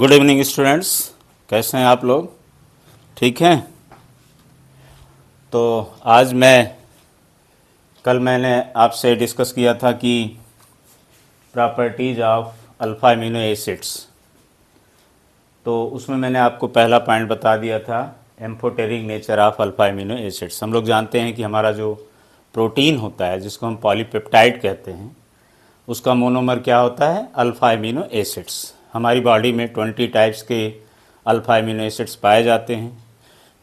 Good evening students, कैसे हैं आप लोग? ठीक हैं? तो आज कल मैंने आपसे डिस्कस किया था कि properties of alpha amino acids. तो उसमें मैंने आपको पहला पॉइंट बता दिया था amphoteric nature of alpha amino acids. हम लोग जानते हैं कि हमारा जो प्रोटीन होता है जिसको हम पॉलीपेप्टाइड कहते हैं, उसका मोनोमर क्या होता है? Alpha amino acids. हमारी बॉडी में 20 टाइप्स के अल्फ़ा अमीनो एसिड्स पाए जाते हैं,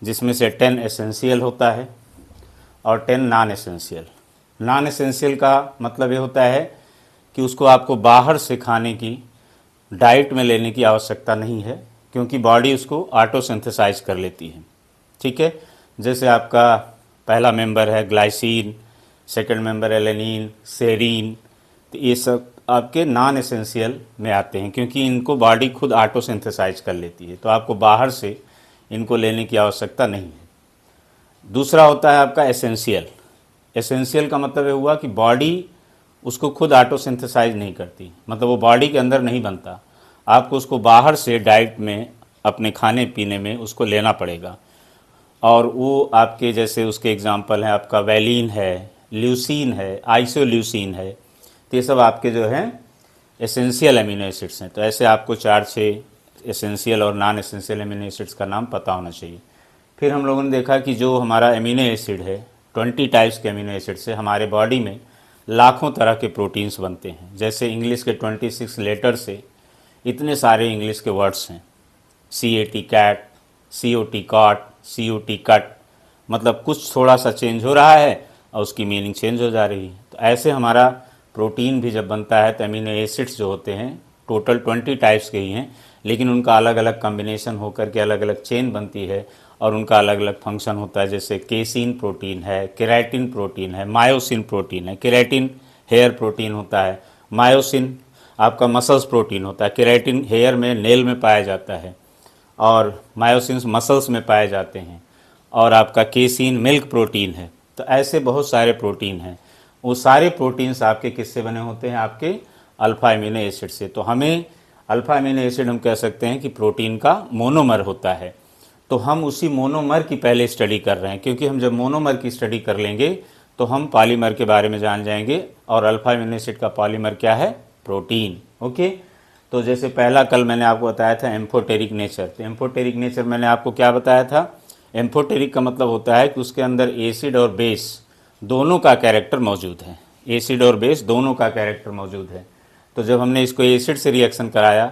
जिसमें से 10 एसेंशियल होता है और 10 नॉन एसेंशियल। नॉन एसेंशियल का मतलब ये होता है कि उसको आपको बाहर से खाने की, डाइट में लेने की आवश्यकता नहीं है, क्योंकि बॉडी उसको ऑटो सिंथेसाइज कर लेती है। ठीक है, जैसे आपका पहला मेंबर है glycine, second member alanine, serine. तो ये सब आपके नॉन एसेंशियल में आते हैं, क्योंकि इनको बॉडी खुद ऑटो सिंथेसाइज कर लेती है, तो आपको बाहर से इनको लेने की आवश्यकता नहीं है। दूसरा होता है आपका एसेंशियल। एसेंशियल का मतलब ये हुआ कि बॉडी उसको खुद ऑटो सिंथेसाइज नहीं करती, मतलब वो बॉडी के अंदर नहीं बनता, आपको उसको बाहर से डाइट में, अपने खाने पीने में उसको लेना पड़ेगा। और वो आपके जैसे उसके एग्जांपल हैं आपका वैलिन है, ल्यूसीन है, आइसोल्यूसीन है। तो ये सब आपके जो हैं एसेंशियल अमीनो एसिड्स हैं। तो ऐसे आपको 4-6 एसेंशियल और नॉन एसेंशियल अमीनो एसिड्स का नाम पता होना चाहिए। फिर हम लोगों ने देखा कि जो हमारा अमीनो एसिड है, 20 टाइप्स के अमीनो एसिड से हमारे बॉडी में लाखों तरह के प्रोटीन्स बनते हैं। जैसे इंग्लिश के 26 लेटर से इतने सारे इंग्लिश के वर्ड्स हैं, CAT cat, COT cot, COT cut, मतलब कुछ थोड़ा सा चेंज हो रहा है और उसकी मीनिंग चेंज हो जा रही है। तो ऐसे हमारा प्रोटीन भी जब बनता है तो अमीनो एसिड्स जो होते हैं टोटल 20 टाइप्स के ही हैं, लेकिन उनका अलग अलग कम्बिनेशन होकर के अलग अलग चेन बनती है और उनका अलग अलग फंक्शन होता है। जैसे केसिन प्रोटीन है, केराटिन प्रोटीन है, मायोसिन प्रोटीन है। केराटिन हेयर प्रोटीन होता है, मायोसिन आपका मसल्स प्रोटीन होता है। केराटिन हेयर में, नेल में पाया जाता है और मायोसिन मसल्स में पाए जाते हैं, और आपका केसिन मिल्क प्रोटीन है। तो ऐसे बहुत सारे प्रोटीन हैं। वो सारे प्रोटीन्स आपके किससे बने होते हैं? आपके अल्फ़ा अमीनो एसिड से। तो हमें अल्फ़ा अमीनो एसिड हम कह सकते हैं कि प्रोटीन का मोनोमर होता है। तो हम उसी मोनोमर की पहले स्टडी कर रहे हैं, क्योंकि हम जब मोनोमर की स्टडी कर लेंगे तो हम पॉलीमर के बारे में जान जाएंगे। और अल्फ़ा अमीनो एसिड का पॉलीमर क्या है? प्रोटीन। ओके, तो जैसे पहला कल मैंने आपको बताया था एम्फोटेरिक नेचर। तो एम्फोटेरिक नेचर मैंने आपको क्या बताया था? एम्फोटेरिक का मतलब होता है कि उसके अंदर एसिड और बेस दोनों का कैरेक्टर मौजूद है। एसिड और बेस दोनों का कैरेक्टर मौजूद है। तो जब हमने इसको एसिड से रिएक्शन कराया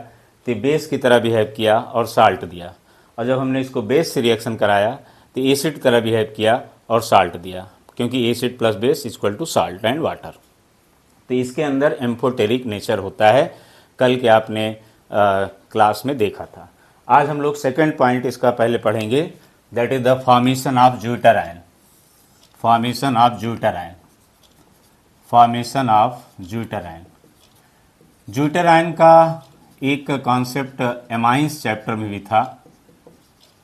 तो बेस की तरह बिहेव किया और साल्ट दिया, और जब हमने इसको बेस से रिएक्शन कराया तो एसिड की तरह बिहेव किया और साल्ट दिया, क्योंकि acid plus base equal to salt and water. तो इसके अंदर एम्फोटेरिक नेचर होता है, कल के आपने क्लास में देखा था। आज हम लोग सेकंड पॉइंट इसका पहले पढ़ेंगे, that is the formation of zwitter ion. Formation of zwitter ion, formation of zwitter ion. Zwitter ion का एक कॉन्सेप्ट एमाइंस चैप्टर में भी था,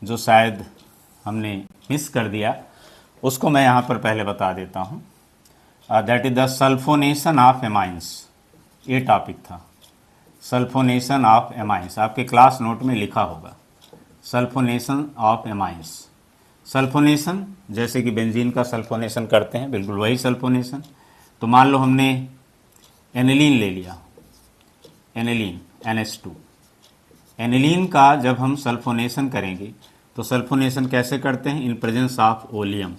जो शायद हमने मिस कर दिया, उसको मैं यहाँ पर पहले बता देता हूँ। That is the sulphonation of amines, ये टॉपिक था। सल्फोनेशन ऑफ एमाइंस आपके क्लास नोट में लिखा होगा, सल्फोनेशन ऑफ एमाइंस। सल्फोनेशन जैसे कि बेंजीन का सल्फोनेशन करते हैं, बिल्कुल वही सल्फोनेशन। तो मान लो हमने एनिलीन ले लिया, एनिलीन NH2। एनिलीन का जब हम सल्फोनेशन करेंगे तो सल्फोनेशन कैसे करते हैं? In presence of oleum.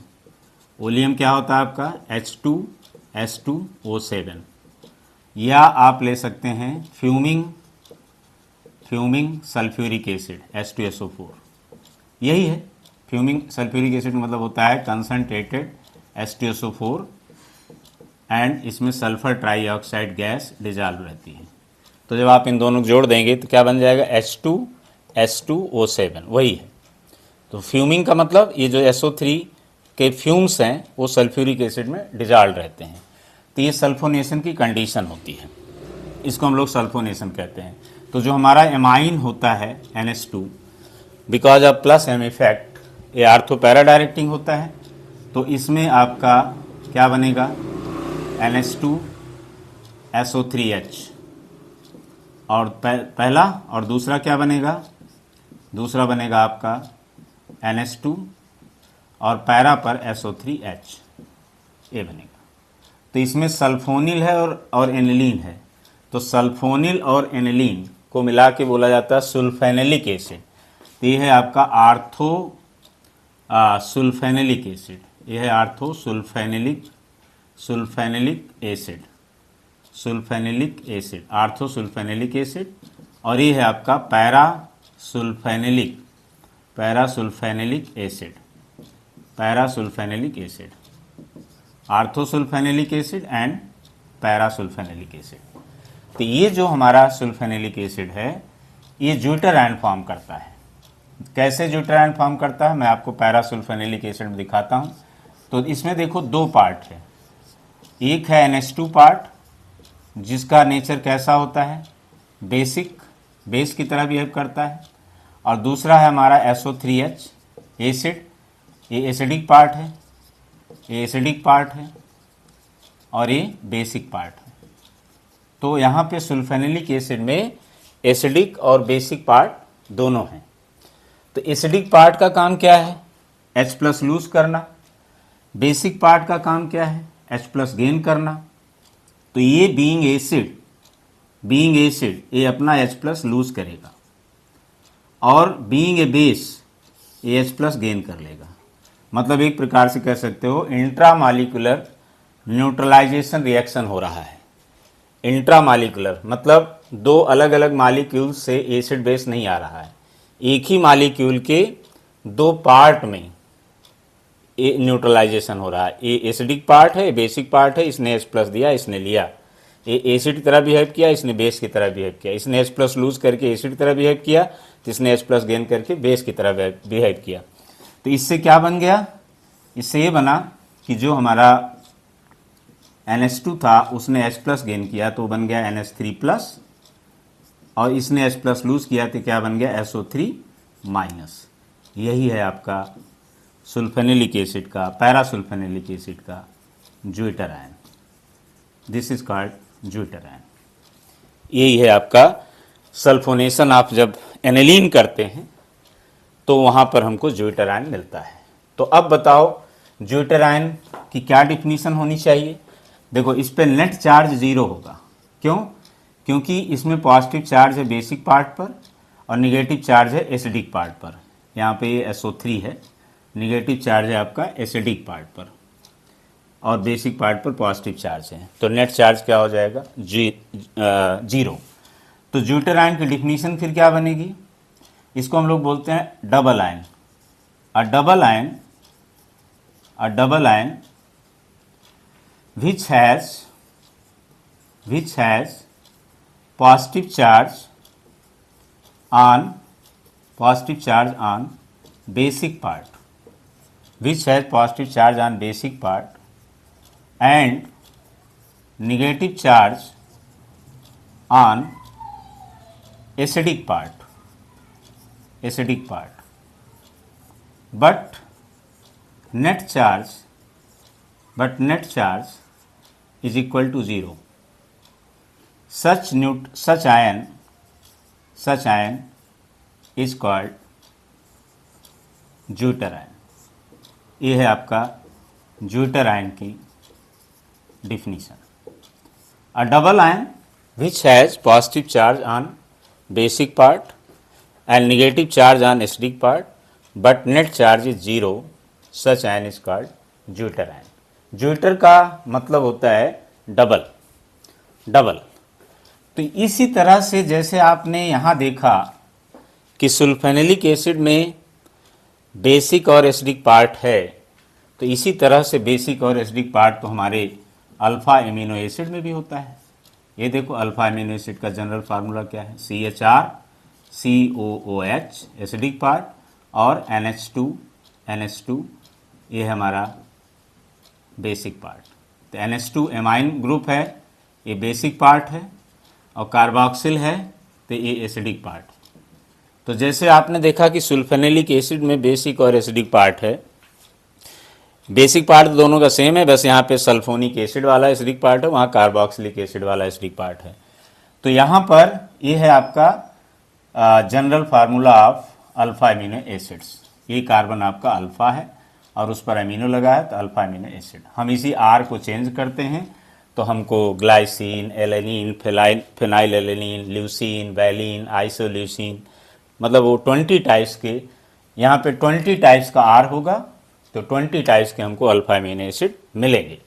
Oleum क्या होता है आपका? H2S2O7। या आप ले सकते हैं फ्यूमिंग सल्फ्यूरिक एसिड H2SO4। यही है फ्यूमिंग सल्फ्यूरिक एसिड, मतलब होता है कंसनट्रेटेड H2SO4 एंड इसमें सल्फर ट्राईऑक्साइड गैस डिजॉल्व रहती है। तो जब आप इन दोनों को जोड़ देंगे तो क्या बन जाएगा? H2S2O7, वही है। तो फ्यूमिंग का मतलब ये जो SO3 के फ्यूम्स हैं वो सल्फ्यूरिक एसिड में डिजॉल्व रहते हैं। तो ये सल्फोनेशन की कंडीशन होती है, इसको हम लोग सल्फोनेशन कहते हैं। तो जो हमारा एमाइन होता है NH2, because of plus M effect, ये आर्थो पैरा डायरेक्टिंग होता है। तो इसमें आपका क्या बनेगा? NH2SO3H और पहला और दूसरा क्या बनेगा, दूसरा बनेगा आपका NH2 और पैरा पर SO3H ये बनेगा। तो इसमें सल्फोनिल है और एनिलीन है, तो सल्फोनिल और एनिलीन को मिला के बोला जाता है सुल्फेनिलिक एसिड। तो ये है आपका आर्थो सुल्फेनिलिक एसिड, ये है ortho sulphanilic acid, sulphanilic acid, ortho sulphanilic acid. और ये है आपका para sulphanilic acid, para sulphanilic acid, ortho sulphanilic acid and para sulphanilic acid. तो ये जो हमारा सुल्फेनिलिक एसिड है ये ज्यूटर आयन फॉर्म करता है। कैसे ज्यूटर आयन फॉर्म करता है मैं आपको पैरा सुल्फेनिलिक एसिड में दिखाता हूँ। तो इसमें देखो दो पार्ट है, एक है NH2 पार्ट जिसका नेचर कैसा होता है, बेसिक, बेस की तरह बिहेव करता है, और दूसरा है हमारा SO3H एसिड, ये एसिडिक पार्ट है, ये एसिडिक पार्ट है और ये बेसिक पार्ट है। तो यहाँ पे सुल्फेनिलिक एसिड में एसिडिक और बेसिक पार्ट दोनों हैं। तो एसिडिक पार्ट का काम क्या है, H+ लूज करना, बेसिक पार्ट का काम क्या है, H+ गेन करना। तो ये बीइंग एसिड ये अपना H+ लूज करेगा और बीइंग ए बेस ये H+ गेन कर लेगा। मतलब एक प्रकार से कह सकते हो इंट्रामालिकुलर न्यूट्रलाइजेशन रिएक्शन हो रहा है। इंट्रामालिकुलर मतलब दो अलग अलग मालिक्यूल से एसिड बेस नहीं आ रहा है, एक ही मालिक्यूल के दो पार्ट में न्यूट्रलाइजेशन हो रहा है। ये एसिडिक पार्ट है, बेसिक पार्ट है, इसने H+ दिया, इसने लिया, ये एसिड की तरह बिहेव किया, इसने बेस की तरह बिहेव किया, इसने H+ लूज करके एसिड की तरह बिहेव किया, तो इसने H+ गेन करके बेस की तरह बिहेव किया। तो इससे क्या बन गया, इससे ये बना कि जो हमारा NH2 था उसने H+ गेन किया तो बन गया NH3+, और इसने H+ लूज किया तो क्या बन गया SO3-। यही है आपका सुल्फेनिलिक एसिड का, पैरा सुल्फेनिलिक एसिड का zwitter ion. This is called zwitter ion. यही है आपका सल्फोनेशन। आप जब एनिलीन करते हैं तो वहाँ पर हमको ज्यूटर आयन मिलता है। तो अब बताओ ज्यूटर आयन की क्या डिफिनीशन होनी चाहिए। देखो इस पर नेट चार्ज 0 होगा, क्यों, क्योंकि इसमें पॉजिटिव चार्ज है बेसिक पार्ट पर और निगेटिव चार्ज है एसिडिक पार्ट पर। यहाँ पे ये SO3 है, निगेटिव चार्ज है आपका एसिडिक पार्ट पर और बेसिक पार्ट पर पॉजिटिव चार्ज है। तो नेट चार्ज क्या हो जाएगा, 0। तो ज्यूटर आयन की डिफिनीशन फिर क्या बनेगी, इसको हम लोग बोलते हैं double ion. A double ion which has positive charge on basic part, which has positive charge on basic part and negative charge on acidic part, but net charge is equal to 0. Such ion is called zwitter ion. ये है आपका zwitter ion की definition. A double ion which has positive charge on basic part and negative charge on acidic part but net charge is 0, such ion is called zwitter ion. Zwitter का मतलब होता है double. तो इसी तरह से जैसे आपने यहाँ देखा कि सुल्फेनिलिक एसिड में बेसिक और एसिडिक पार्ट है, तो इसी तरह से बेसिक और एसिडिक पार्ट तो हमारे अल्फ़ा एमिनो एसिड में भी होता है। ये देखो अल्फ़ा एमिनो एसिड का जनरल फार्मूला क्या है, CHR-COOH एसिडिक पार्ट और NH2 ये है हमारा बेसिक पार्ट। तो NH2 एमाइन ग्रुप है, ये बेसिक पार्ट है, और कार्बोक्सिल है तो ये एसिडिक पार्ट। तो जैसे आपने देखा कि सुल्फेनिलिक एसिड में बेसिक और एसिडिक पार्ट है, बेसिक पार्ट दोनों का सेम है, बस यहाँ पे सल्फोनिक एसिड वाला एसिडिक पार्ट है, वहाँ कार्बोक्सिलिक एसिड वाला एसिडिक पार्ट है। तो यहाँ पर ये है आपका general formula of alpha amino acids. ये कार्बन आपका अल्फा है और उस पर अमीनो लगा है तो अल्फा अमीनो एसिड। हम इसी आर को चेंज करते हैं तो हमको glycine, alanine, phenyl alanine, leucine, valine, isoleucine, मतलब वो 20 टाइप्स के, यहाँ पे 20 टाइप्स का आर होगा तो 20 टाइप्स के हमको अल्फा अमीनो एसिड मिलेंगे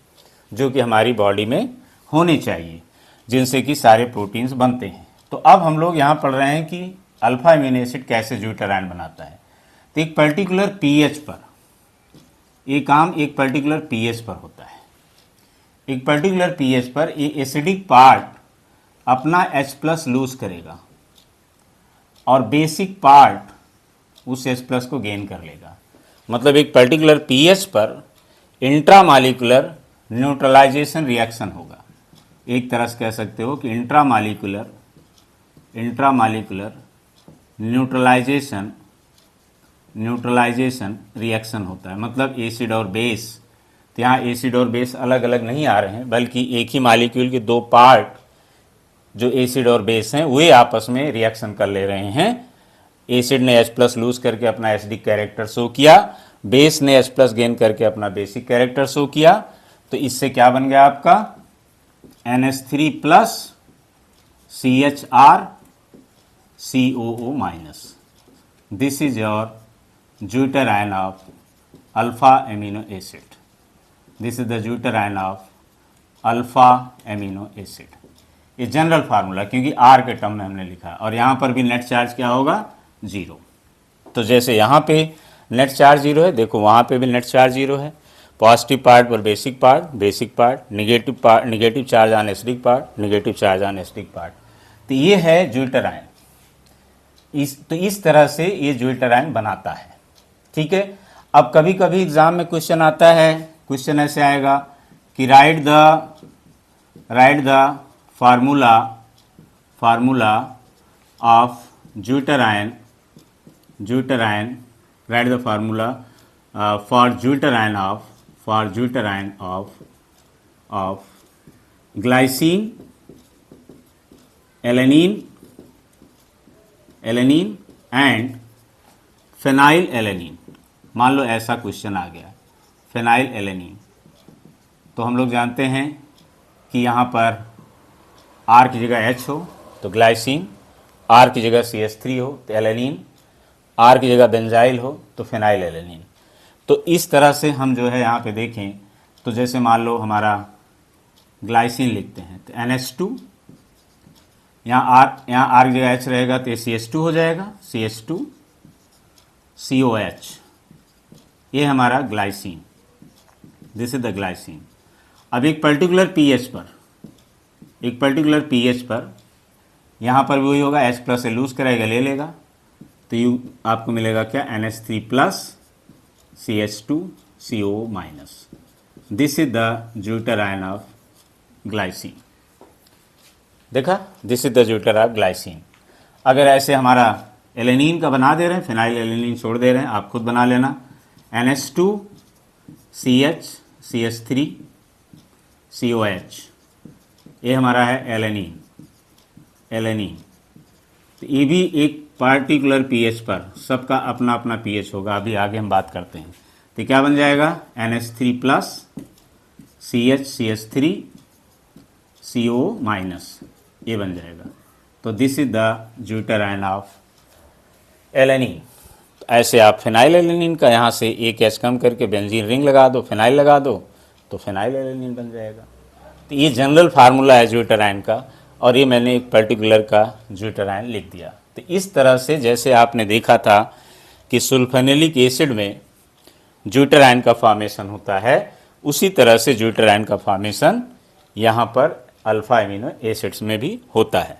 जो कि हमारी बॉडी में होने चाहिए, जिनसे कि सारे प्रोटीन्स बनते हैं। तो अब हम लोग यहाँ पढ़ रहे हैं कि अल्फा अमीनो एसिड कैसे ड्यूटेराइन बनाता है। तो एक पर्टिकुलर पीएच पर, ये काम एक पर्टिकुलर पीएच पर होता है। एक पर्टिकुलर पीएच पर ये एसिडिक पार्ट अपना H+ लूज करेगा और बेसिक पार्ट उस H+ को गेन कर लेगा। मतलब एक पर्टिकुलर पीएच पर इंट्रामालिकुलर न्यूट्रलाइजेशन रिएक्शन होगा। एक तरह से कह सकते हो कि इंट्रामालिकुलर न्यूट्रलाइजेशन रिएक्शन होता है। मतलब एसिड और बेस, तो यहाँ एसिड और बेस अलग अलग नहीं आ रहे हैं, बल्कि एक ही मालिक्यूल के दो पार्ट जो एसिड और बेस हैं वे आपस में रिएक्शन कर ले रहे हैं। एसिड ने H+ लूज करके अपना एसिडिक कैरेक्टर शो किया, बेस ने H+ गेन करके अपना बेसिक कैरेक्टर शो किया। तो इससे क्या बन गया आपका NH3+ CHR COO-। This is your zwitterion of alpha amino acid. This is the zwitterion of alpha amino acid. ये जनरल फार्मूला, क्योंकि आर के टर्म में हमने लिखा, और यहाँ पर भी नेट चार्ज क्या होगा 0। तो जैसे यहाँ पे नेट चार्ज 0 है, देखो वहाँ पे भी नेट चार्ज 0 है। पॉजिटिव पार्ट पर basic part, negative charge on acidic part, negative charge on acidic part. तो ये है ड्यूटेराइन। तो इस तरह से ये ड्यूटेराइन बनाता है। ठीक है। अब कभी कभी एग्जाम में क्वेश्चन आता है, क्वेश्चन ऐसे आएगा कि write the formula of zwitterion, write the formula for zwitterion of glycine, alanine and phenylalanine. मान लो ऐसा क्वेश्चन आ गया, फेनाइल एलेनिन। तो हम लोग जानते हैं कि यहाँ पर R की जगह H हो तो ग्लाइसिन, R की जगह CH3 हो तो एलेनिन, R की जगह बेंजाइल हो तो फेनाइल एलेनिन। तो इस तरह से हम जो है यहाँ पे देखें तो जैसे मान लो हमारा ग्लाइसिन लिखते हैं तो NH2, यहाँ R की जगह H रहेगा तो ये CH2 हो जाएगा, CH2 COH। ये हमारा glycine, this is the glycine. अब एक पर्टिकुलर पीएच पर यहाँ पर भी वही होगा, H+ से लूज करेगा, ले लेगा तो यू आपको मिलेगा क्या NH3+ CH2 CO-। This is the zwitterion of glycine. देखा, this is the zwitterion of glycine. अगर ऐसे हमारा एलेनिन का बना दे रहे हैं, फिनाइल एलेनिन छोड़ दे रहे हैं, आप खुद बना लेना। NH2 CH CH3 COH, ये हमारा है एलेनिन। तो ये भी एक पार्टिकुलर पीएच पर, सबका अपना अपना पीएच होगा, अभी आगे हम बात करते हैं। तो क्या बन जाएगा NH3+ CH CH3 CO-, ये बन जाएगा। तो this is the zwitterion of alanine. ऐसे आप फिनाइल एलेनिन का यहाँ से एक H कम करके बेंजीन रिंग लगा दो, फिनाइल लगा दो तो फिनाइल एलेनिन बन जाएगा। तो ये जनरल फार्मूला है ड्यूटेराइन का, और ये मैंने एक पर्टिकुलर का ड्यूटेराइन लिख दिया। तो इस तरह से जैसे आपने देखा था कि सल्फोनिलिक एसिड में ड्यूटेराइन का फॉर्मेशन होता है, उसी तरह से ड्यूटेराइन का फॉर्मेशन यहाँ पर अल्फा एमिनो एसिड्स में भी होता है।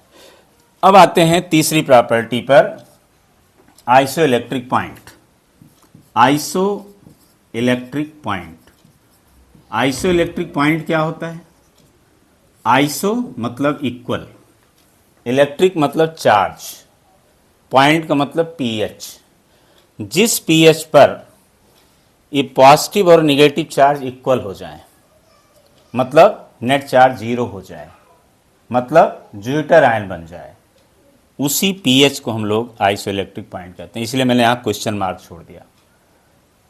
अब आते हैं तीसरी प्रॉपर्टी पर, आइसोइलेक्ट्रिक पॉइंट। आइसोइलेक्ट्रिक पॉइंट क्या होता है? आइसो मतलब इक्वल, इलेक्ट्रिक मतलब चार्ज, पॉइंट का मतलब पीएच। जिस पीएच पर ये पॉजिटिव और नेगेटिव चार्ज इक्वल हो जाए, मतलब नेट चार्ज 0 हो जाए, मतलब ज्यूटर आयन बन जाए, उसी पीएच को हम लोग आइसोइलेक्ट्रिक पॉइंट कहते हैं। इसलिए मैंने यहाँ क्वेश्चन मार्क छोड़ दिया,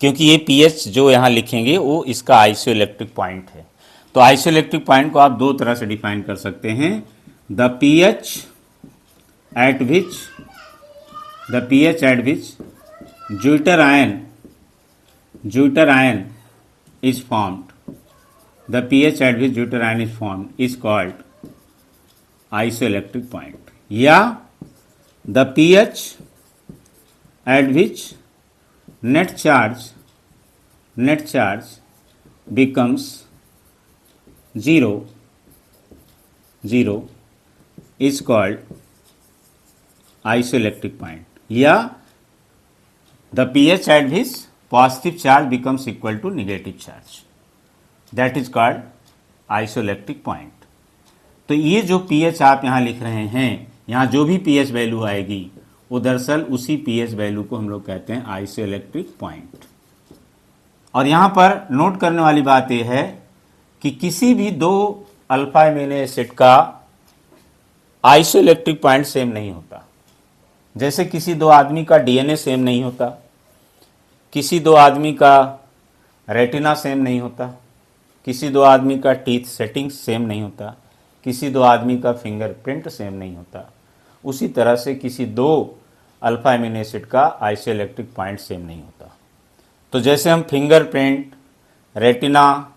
क्योंकि ये पीएच जो यहाँ लिखेंगे वो इसका आइसोइलेक्ट्रिक पॉइंट है। तो आइसोइलेक्ट्रिक पॉइंट को आप दो तरह से डिफाइन कर सकते हैं, the pH eight which zwitter ion is formed, the pH at which deuter ion is formed is called isoelectric point, या the pH at which net charge becomes zero is called isoelectric point, या the pH at which positive charge becomes equal to negative charge, that is called isoelectric point। तो ये जो pH आप यहाँ लिख रहे हैं, यहाँ जो भी pH वैल्यू आएगी वो दरअसल उसी pH वैल्यू को हम लोग कहते हैं आइसोइलेक्ट्रिक पॉइंट। और यहाँ पर नोट करने वाली बात यह है कि किसी भी दो अल्फा एमिनो एसिड का आइसोइलेक्ट्रिक पॉइंट सेम नहीं होता। जैसे किसी दो आदमी का डीएनए सेम नहीं होता, किसी दो आदमी का रेटिना सेम नहीं होता, किसी दो आदमी का टीथ सेटिंग सेम नहीं होता, किसी दो आदमी का फिंगरप्रिंट सेम नहीं होता। उसी तरह से किसी दो अल्फा एमिनो एसिड का आइसोइलेक्ट्रिक पॉइंट सेम नहीं होता। तो जैसे हम fingerprint, retina,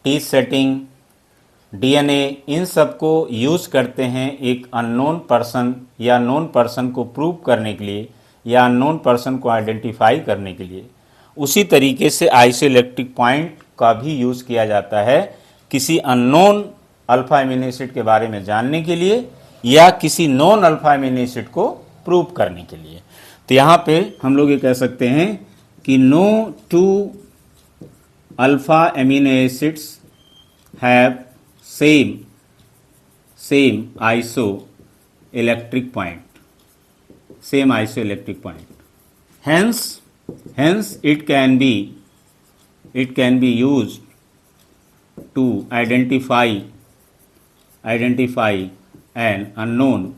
teeth setting, DNA, इन सब को यूज़ करते हैं एक अननोन पर्सन या नोन पर्सन को प्रूव करने के लिए या अननोन पर्सन को आइडेंटिफाई करने के लिए, उसी तरीके से आइसोइलेक्ट्रिक पॉइंट का भी यूज़ किया जाता है किसी अननोन अल्फा एमिनो एसिड के बारे में जानने के लिए या किसी नॉन अल्फा एमिनो एसिड को प्रूव करने के लिए। तो यहाँ पे हम लोग ये कह सकते हैं कि no two alpha amino acids have same isoelectric point, same isoelectric point. Hence it can be used to identify an unknown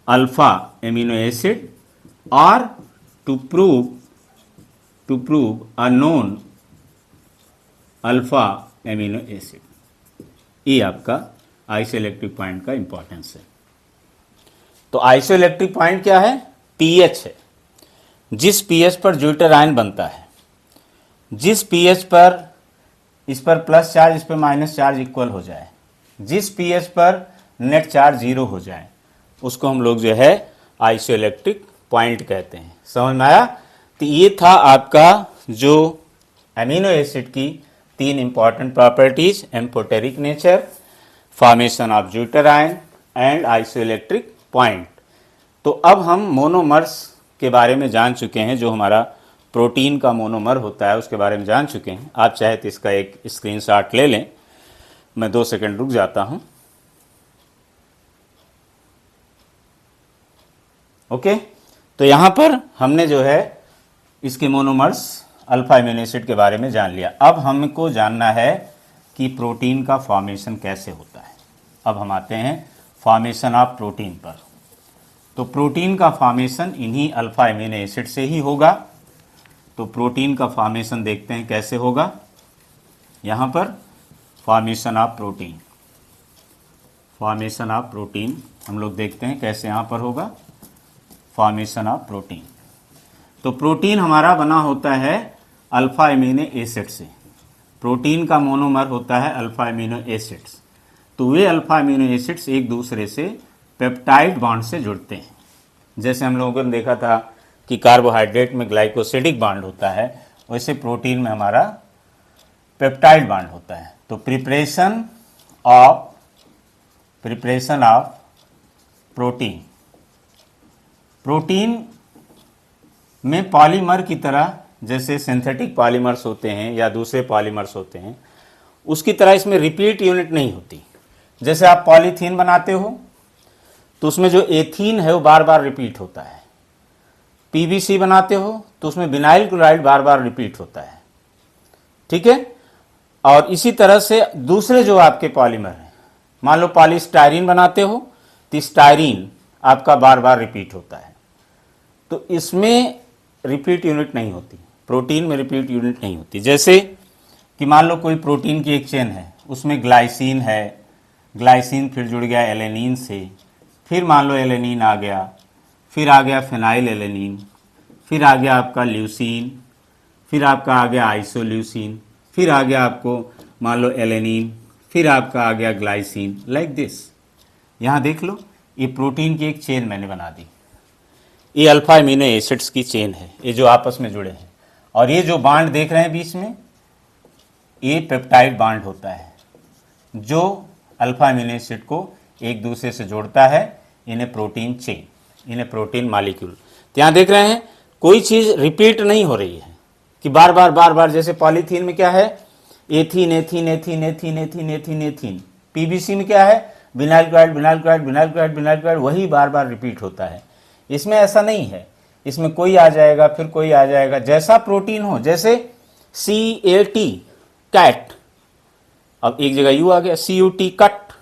alpha amino acid or to prove a known alpha amino acid. ये आपका isoelectric point का importance है। तो isoelectric point क्या है? PH है। जिस pH पर ज्यूटर आयन बनता है, जिस पीएच पर इस पर प्लस चार्ज इस पर माइनस चार्ज इक्वल हो जाए, जिस पीएच पर नेट चार्ज जीरो हो जाए, उसको हम लोग जो है आइसोइलेक्ट्रिक पॉइंट कहते हैं। समझ में आया? तो ये था आपका जो एमिनो एसिड की तीन important properties, amphoteric nature, formation of zwitter ion and isoelectric point. तो अब हम मोनोमर्स के बारे में जान चुके हैं, जो हमारा प्रोटीन का मोनोमर होता है उसके बारे में जान चुके हैं। आप चाहे तो इसका एक स्क्रीनशॉट ले लें, मैं 2 सेकंड रुक जाता हूं। ओके, तो यहां पर हमने जो है इसके मोनोमर्स अल्फा एमिनो एसिड के बारे में जान लिया। अब हमको जानना है कि प्रोटीन का फॉर्मेशन कैसे होता है। अब हम आते हैं फॉर्मेशन ऑफ प्रोटीन पर। तो प्रोटीन का फॉर्मेशन इन्हीं अल्फा एमिनो एसिड से ही होगा। तो प्रोटीन का फॉर्मेशन देखते हैं कैसे होगा। यहाँ पर फॉर्मेशन ऑफ प्रोटीन हम लोग देखते हैं कैसे यहाँ पर होगा फॉर्मेशन ऑफ प्रोटीन। तो प्रोटीन हमारा बना होता है अल्फा एमिनो एसिड से। प्रोटीन का मोनोमर होता है अल्फा एमिनो एसिड्स। तो वे अल्फा एमिनो एसिड्स एक दूसरे से पेप्टाइड बॉन्ड से जुड़ते हैं। जैसे हम लोगों ने देखा था कि कार्बोहाइड्रेट में ग्लाइकोसिडिक बॉन्ड होता है, वैसे प्रोटीन में हमारा पेप्टाइड बॉन्ड होता है। तो प्रिपरेशन ऑफ प्रोटीन में पॉलीमर की तरह, जैसे सिंथेटिक पॉलीमर्स होते हैं या दूसरे पॉलीमर्स होते हैं, उसकी तरह इसमें रिपीट यूनिट नहीं होती। जैसे आप पॉलीथीन बनाते हो तो उसमें जो एथीन है वो बार बार रिपीट होता है। पीवीसी बनाते हो तो उसमें विनाइल क्लोराइड बार बार रिपीट होता है। ठीक है, और इसी तरह से दूसरे जो आपके पॉलीमर हैं, मान लो पॉलीस्टायरीन बनाते हो तो स्टायरीन आपका बार बार रिपीट होता है, तो इसमें रिपीट यूनिट नहीं होती, प्रोटीन में रिपीट यूनिट नहीं होती। जैसे कि मान लो कोई प्रोटीन की एक चेन है, उसमें ग्लाइसिन है, ग्लाइसिन फिर जुड़ गया एलेनिन से, फिर मान लो एलेनिन आ गया, फिर आ गया फिनाइल एलेनिन, फिर आ गया आपका ल्यूसीन, फिर आपका आ गया आइसोल्यूसिन, फिर आ गया आपको मान लो एलेनिन, फिर आपका आ गया ग्लाइसिन, लाइक दिस। यहाँ देख लो, ये प्रोटीन की एक चेन मैंने बना दी। ये अल्फा अमीनो एसिड्स की चेन है, ये जो आपस में जुड़े हैं। और ये जो बांड देख रहे हैं बीच में, ये पेप्टाइड बांड होता है जो अल्फा अमीनो एसिड को एक दूसरे से जोड़ता है, इन्हें प्रोटीन चेन, इन्हें प्रोटीन मॉलिक्यूल। तो यहाँ देख रहे हैं कोई चीज़ रिपीट नहीं हो रही है कि बार बार, जैसे पॉलीथीन में क्या है, ethene ethene ethene ethene ethene ethene ethene. PVC में क्या है, vinyl chloride vinyl chloride vinyl chloride vinyl chloride, वही बार बार रिपीट होता है। इसमें ऐसा नहीं है, इसमें कोई आ जाएगा फिर कोई आ जाएगा, जैसा प्रोटीन हो। जैसे CAT कैट, अब एक जगह यू आ गया CUT कट,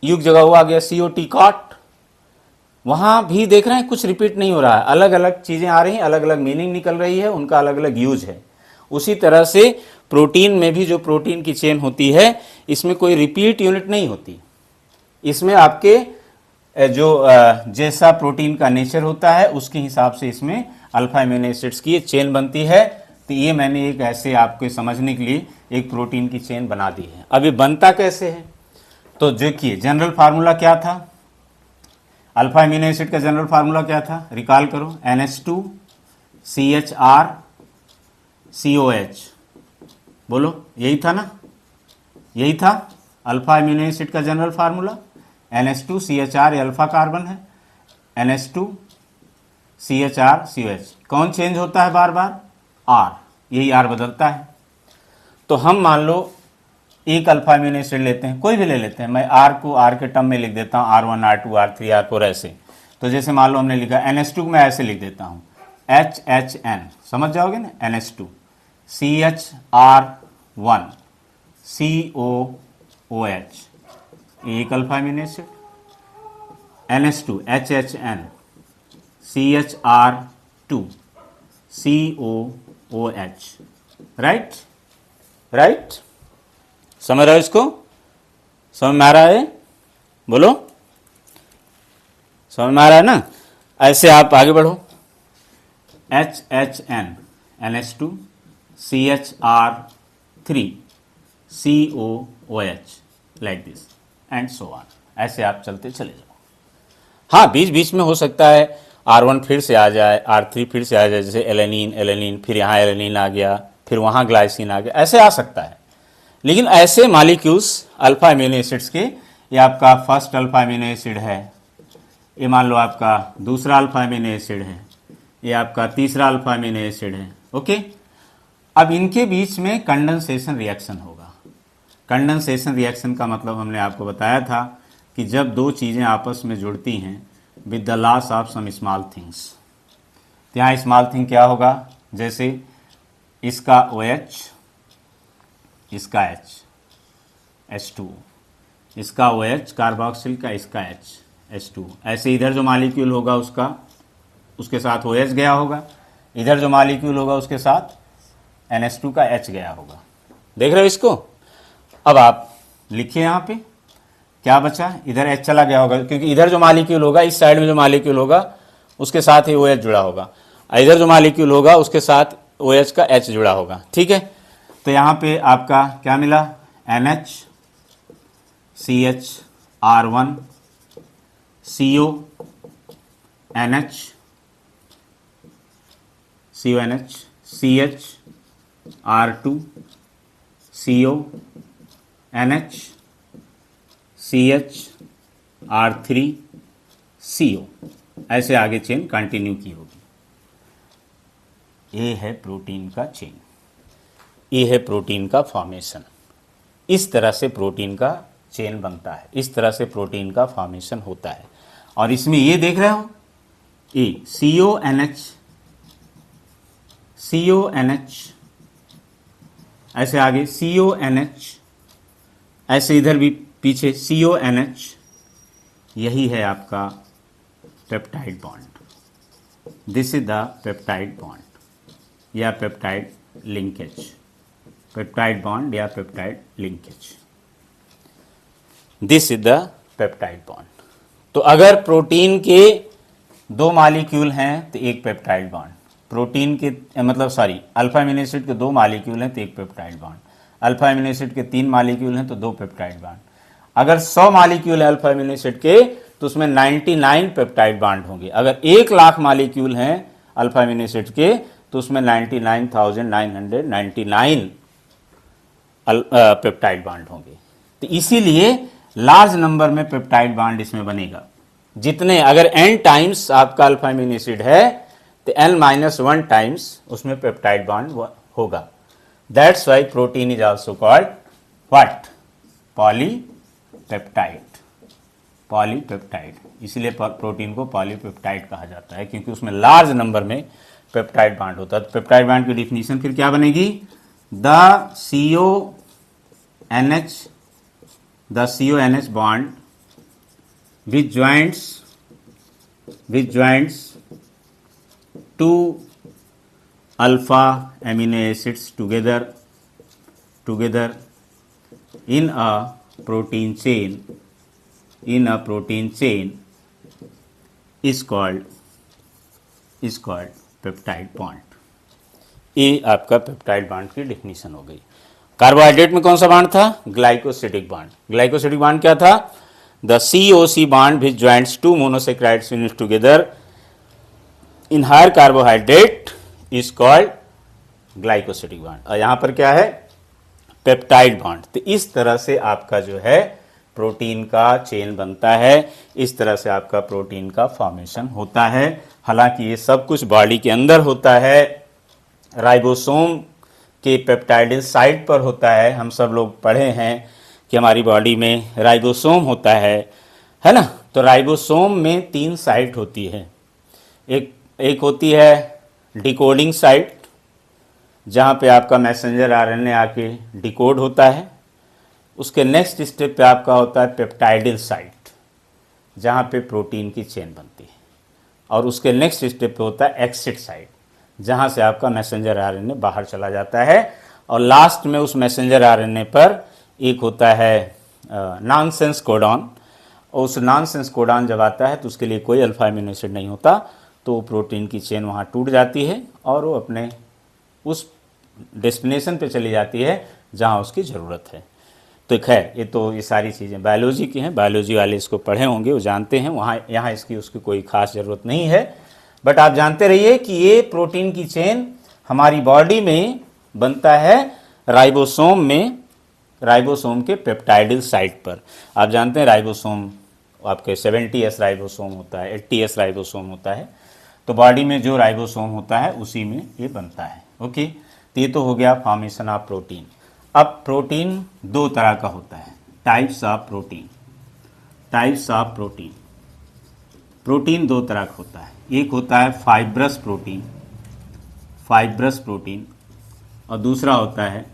यू की जगह वो आ गया COT कॉट। वहां भी देख रहे हैं कुछ रिपीट नहीं हो रहा है, अलग अलग चीजें आ रही हैं, अलग अलग मीनिंग निकल रही है, उनका अलग अलग यूज है। उसी तरह से प्रोटीन में भी जो प्रोटीन की चेन होती है, इसमें कोई रिपीट यूनिट नहीं होती। इसमें आपके जो जैसा प्रोटीन का नेचर होता है उसके हिसाब से इसमें अल्फा अमीनो एसिड्स की चेन बनती है। तो ये मैंने एक ऐसे आपके समझने के लिए एक प्रोटीन की चेन बना दी है। अब ये बनता कैसे है, तो देखिए जनरल फार्मूला क्या था, अल्फा अमीनो एसिड का जनरल फार्मूला क्या था, रिकॉल करो, NH2CHR बोलो, यही था ना, यही था अल्फा अमीनो एसिड का general formula. NH2CHR alpha carbon है, NH2CHR कौन चेंज होता है बार बार, R, यही R बदलता है। तो हम मान लो एक अल्फा अमीनो एसिड लेते हैं, कोई भी ले लेते हैं, मैं R को R के टर्म में लिख देता हूँ, R1 R2 R3 R4 ऐसे। तो जैसे मान लो हमने लिखा NH2 मैं ऐसे लिख देता हूँ HHN, समझ जाओगे ना, NH2 CHR1 COOH, एक alpha amino acid, NH2 HHN CHR2 COOH, right right, समझ रहे हो इसको, समझ में आ रहा है, बोलो समझ में आ रहा है ना। ऐसे आप आगे बढ़ो, HHN NH2 CHR3 COOH, like this and so on, ऐसे आप चलते चले जाओ। हाँ, बीच बीच में हो सकता है R1 फिर से आ जाए, R3 फिर से आ जाए, जैसे एलेनिन एलेनिन, फिर यहाँ एलेनिन आ गया, फिर वहाँ ग्लाइसिन आ गया, ऐसे आ सकता है। लेकिन ऐसे मॉलिक्यूल्स अल्फा अमीनो एसिड्स के, ये आपका फर्स्ट अल्फा अमीनो एसिड है, ये मान लो आपका दूसरा अल्फा अमीनो एसिड है, ये आपका तीसरा अल्फा अमीनो एसिड है, ओके। अब इनके बीच में कंडेंसेशन रिएक्शन होगा। कंडेंसेशन रिएक्शन का मतलब हमने आपको बताया था कि जब दो चीज़ें आपस में जुड़ती हैं with the loss of some small things, तो यहाँ स्मॉल थिंग क्या होगा, जैसे इसका OH, इसका H H2, इसका OH कार्बोक्सिल का, इसका H H2, ऐसे इधर जो मॉलिक्यूल होगा उसका, उसके साथ OH गया होगा, इधर जो मॉलिक्यूल होगा उसके साथ NH2 का H गया होगा। देख रहे हो इसको। अब आप लिखिए यहाँ पे क्या बचा, इधर H चला गया होगा क्योंकि इधर जो मॉलिक्यूल होगा, इस साइड में जो मॉलिक्यूल होगा उसके साथ ही OH जुड़ा होगा, इधर जो मॉलिक्यूल होगा उसके साथ OH का H जुड़ा होगा, ठीक है। तो यहाँ पे आपका क्या मिला, NH CHR1 CO NH CONH CHR2 CO NH CHR3 CO, ऐसे आगे चेन कंटिन्यू की होगी। ये है प्रोटीन का चेन, ये है प्रोटीन का फॉर्मेशन। इस तरह से प्रोटीन का चेन बनता है, इस तरह से प्रोटीन का फॉर्मेशन होता है। और इसमें ये देख रहे हो, ये CONH ऐसे आगे CONH, ऐसे इधर भी पीछे CONH, यही है आपका peptide bond. This is the peptide bond या पेप्टाइड लिंकेज, पेप्टाइड बॉन्ड या peptide linkage. This is the peptide bond. तो अगर प्रोटीन के 2 मॉलिक्यूल हैं तो एक पेप्टाइड बॉन्ड, प्रोटीन के मतलब सॉरी अल्फा अमीनो एसिड के 2 मॉलिक्यूल हैं तो एक peptide bond, alpha amino acid के 3 मॉलिक्यूल हैं तो 2 पेप्टाइड बॉन्ड। अगर 100 मॉलिक्यूल है अल्फा अमीनो एसिड के तो उसमें 99 पेप्टाइड बॉन्ड होंगे। अगर 1,00,000 मॉलिक्यूल हैं अल्फा अमीनो एसिड के तो उसमें 99,999 पेप्टाइड बॉन्ड होंगे। तो इसीलिए लार्ज नंबर में पेप्टाइड बॉन्ड इसमें बनेगा। जितने अगर n टाइम्स आपका अल्फा अमीनो एसिड है तो n-1 टाइम्स उसमें पेप्टाइड बॉन्ड होगा। That's why protein is also called what? Polypeptide, polypeptide. इसलिए प्रोटीन को पॉलीपेप्टाइड कहा जाता है क्योंकि उसमें लार्ज नंबर में पेप्टाइड बॉन्ड होता है। तो पेप्टाइड बॉन्ड की डिफिनीशन फिर क्या बनेगी? The CONH bond which joins two alpha amino acids together in a protein chain is called peptide bond. ये आपका पेप्टाइड बॉन्ड की डिफिनीशन हो गई। कार्बोहाइड्रेट में कौन सा बॉन्ड था? Glycosidic bond. ग्लाइकोसिडिक बॉन्ड क्या था? The COC bond which joints 2 monosaccharide units together in higher carbohydrate is called glycosidic bond. और यहां पर क्या है? Peptide bond. तो इस तरह से आपका जो है प्रोटीन का चेन बनता है, इस तरह से आपका प्रोटीन का फॉर्मेशन होता है। हालांकि ये सब कुछ बॉडी के अंदर होता है, राइबोसोम के पेप्टाइडिल साइट पर होता है। हम सब लोग पढ़े हैं कि हमारी बॉडी में राइबोसोम होता है ना? तो राइबोसोम में 3 साइट होती है। एक होती है डिकोडिंग साइट, जहाँ पे आपका मैसेंजर RNA आके डिकोड होता है। उसके नेक्स्ट स्टेप पे आपका होता है पेप्टाइडिल साइट, जहाँ पे प्रोटीन की चेन बनती है। और उसके नेक्स्ट स्टेप पे होता है एक्सिट साइट, जहाँ से आपका मैसेंजर RNA बाहर चला जाता है। और लास्ट में उस मैसेंजर RNA पर एक होता है नॉनसेंस कोडॉन। और उस नॉनसेंस कोडॉन जब आता है तो उसके लिए कोई अल्फा अमीनो एसिड नहीं होता, तो प्रोटीन की चेन वहाँ टूट जाती है और वो अपने उस डेस्टिनेशन पे चली जाती है जहाँ उसकी ज़रूरत है। तो खैर ये सारी चीज़ें बायोलॉजी की हैं, बायोलॉजी वाले इसको पढ़े होंगे, वो जानते हैं। वहाँ यहाँ इसकी उसकी कोई ख़ास ज़रूरत नहीं है। बट आप जानते रहिए कि ये प्रोटीन की चेन हमारी बॉडी में बनता है राइबोसोम में, राइबोसोम के पेप्टाइडिल साइट पर। आप जानते हैं राइबोसोम आपके 70S राइबोसोम होता है, 80S राइबोसोम होता है। तो बॉडी में जो राइबोसोम होता है उसी में ये बनता है। ओके, तो ये तो हो गया फॉर्मेशन ऑफ प्रोटीन। अब प्रोटीन 2 तरह का होता है, types of protein. Types of protein, protein 2 तरह का होता है। एक होता है फाइब्रस प्रोटीन, फाइब्रस प्रोटीन, और दूसरा होता है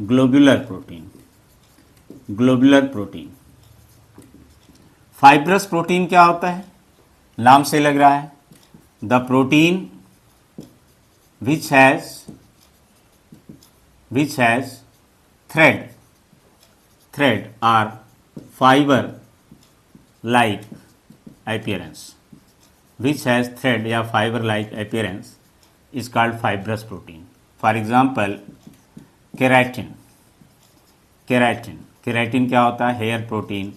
globular protein, globular protein. Fibrous protein क्या होता है? नाम से लग रहा है, the protein which has thread or fiber like appearance, which has thread या fiber like appearance is called fibrous protein. For example, keratin. Keratin क्या होता है? हेयर प्रोटीन,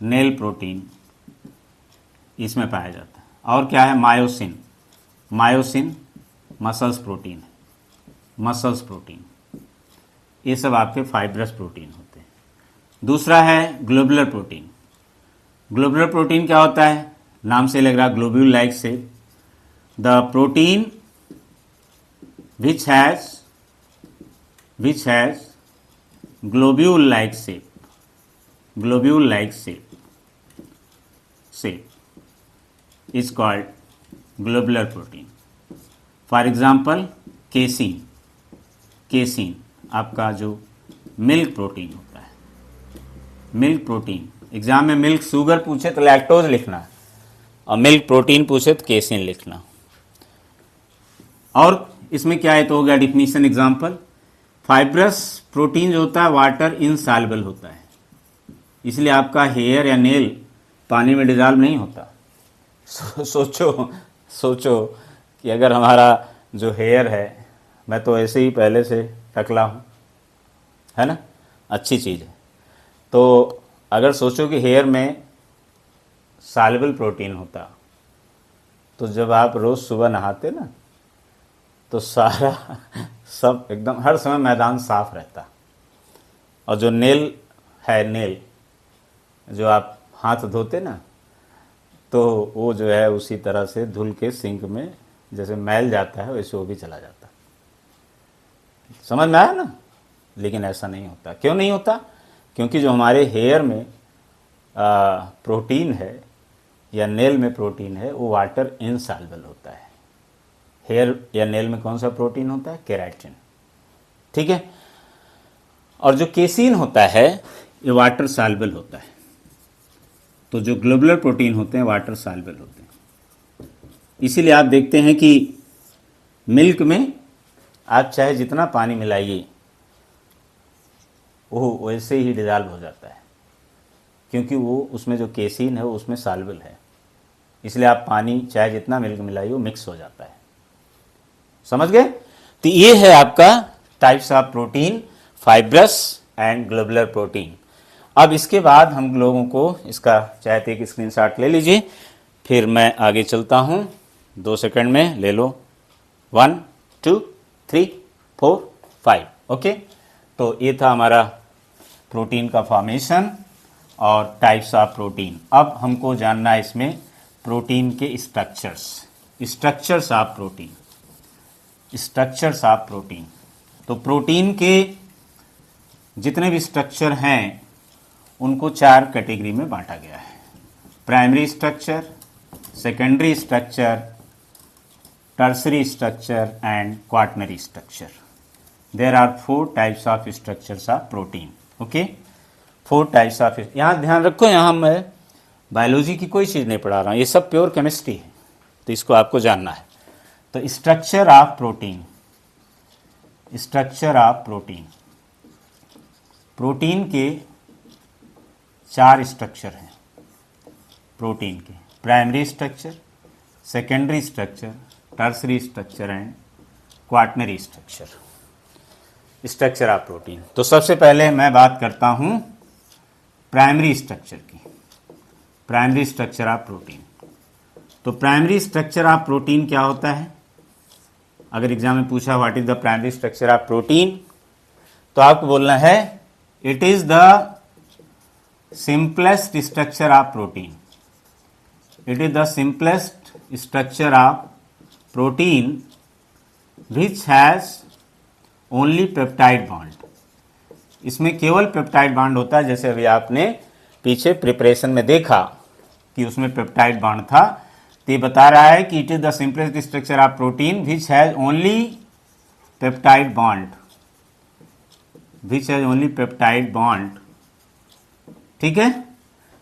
नेल प्रोटीन, इसमें पाया जाता है। और क्या है? मायोसिन, मायोसिन मसल्स प्रोटीन है, मसल्स प्रोटीन। ये सब आपके फाइब्रस प्रोटीन होते हैं। दूसरा है ग्लोबुलर प्रोटीन। ग्लोबुलर प्रोटीन क्या होता है? नाम से लग रहा ग्लोब्यूल लाइक से, the protein which has globule like shape, globule like shape is called globular protein. For example casein, casein आपका जो मिल्क प्रोटीन होता है, मिल्क प्रोटीन, एग्जाम में मिल्क शुगर पूछे तो लैक्टोज लिखना और मिल्क प्रोटीन पूछे तो केसिन लिखना। और इसमें क्या है तो हो गया डिफिनीशन एग्जाम्पल। फाइब्रस प्रोटीन जो होता है वाटर इनसॉल्युबल होता है, इसलिए आपका हेयर या नेल पानी में डिजॉल्व नहीं होता। सोचो कि अगर हमारा जो हेयर है, मैं तो ऐसे ही पहले से टकला हूँ, है ना, अच्छी चीज़ है। तो अगर सोचो कि हेयर में सॉल्युबल प्रोटीन होता तो जब आप रोज़ सुबह नहाते ना तो सारा सब एकदम हर समय मैदान साफ रहता। और जो नेल है, नेल जो आप हाथ धोते ना, तो वो जो है उसी तरह से धुल के सिंक में जैसे मैल जाता है वैसे वो भी चला जाता। समझ में आया ना? लेकिन ऐसा नहीं होता। क्यों नहीं होता? क्योंकि जो हमारे हेयर में प्रोटीन है या नेल में प्रोटीन है वो वाटर इनसॉल्युबल होता है। हेयर या नेल में कौन सा प्रोटीन होता है? केराटिन। ठीक है। और जो केसिन होता है ये वाटर सॉल्युबल होता है। तो जो ग्लोबुलर प्रोटीन होते हैं वाटर सॉल्युबल होते हैं। इसीलिए आप देखते हैं कि मिल्क में आप चाहे जितना पानी मिलाइए वो वैसे ही डिजॉल्व हो जाता है, क्योंकि वो उसमें जो केसिन है वो उसमें सॉल्युबल है। इसलिए आप पानी चाहे जितना मिल्क मिलाइए वो मिक्स हो जाता है। समझ गए? तो ये है आपका types of protein, fibrous and globular protein. अब इसके बाद हम लोगों को इसका चाहते एक स्क्रीनशॉट ले लीजिए, फिर मैं आगे चलता हूँ। 2 सेकंड में ले लो। 1 2 3 4 5। ओके, तो ये था हमारा प्रोटीन का फॉर्मेशन और टाइप्स ऑफ प्रोटीन। अब हमको जानना है इसमें प्रोटीन के structures, structures of protein, structures of protein. तो प्रोटीन के जितने भी स्ट्रक्चर हैं उनको 4 कैटेगरी में बांटा गया है। Primary structure, secondary structure, tertiary structure and quaternary structure. There are 4 types of structures of protein. Okay, 4 types of. यहाँ ध्यान रखो, यहाँ मैं बायोलॉजी की कोई चीज़ नहीं पढ़ा रहा हूँ, ये सब प्योर केमिस्ट्री है, तो इसको आपको जानना है। तो structure of protein, structure of protein, protein के 4 स्ट्रक्चर हैं प्रोटीन के। Primary structure, secondary structure, tertiary structure and quaternary structure, structure of protein. तो सबसे पहले मैं बात करता हूं प्राइमरी स्ट्रक्चर की, प्राइमरी स्ट्रक्चर ऑफ प्रोटीन। तो प्राइमरी स्ट्रक्चर ऑफ प्रोटीन क्या होता है? अगर एग्जाम में पूछा what is the primary structure of protein, तो आपको बोलना है it is the simplest structure of protein. It is the simplest structure of protein which has only peptide bond. इसमें केवल पेप्टाइड बॉन्ड होता है। जैसे अभी आपने पीछे प्रिपरेशन में देखा कि उसमें पेप्टाइड बॉन्ड था, तो ये बता रहा है कि it is the simplest structure of protein which has only peptide bond, which has only peptide bond. ठीक है,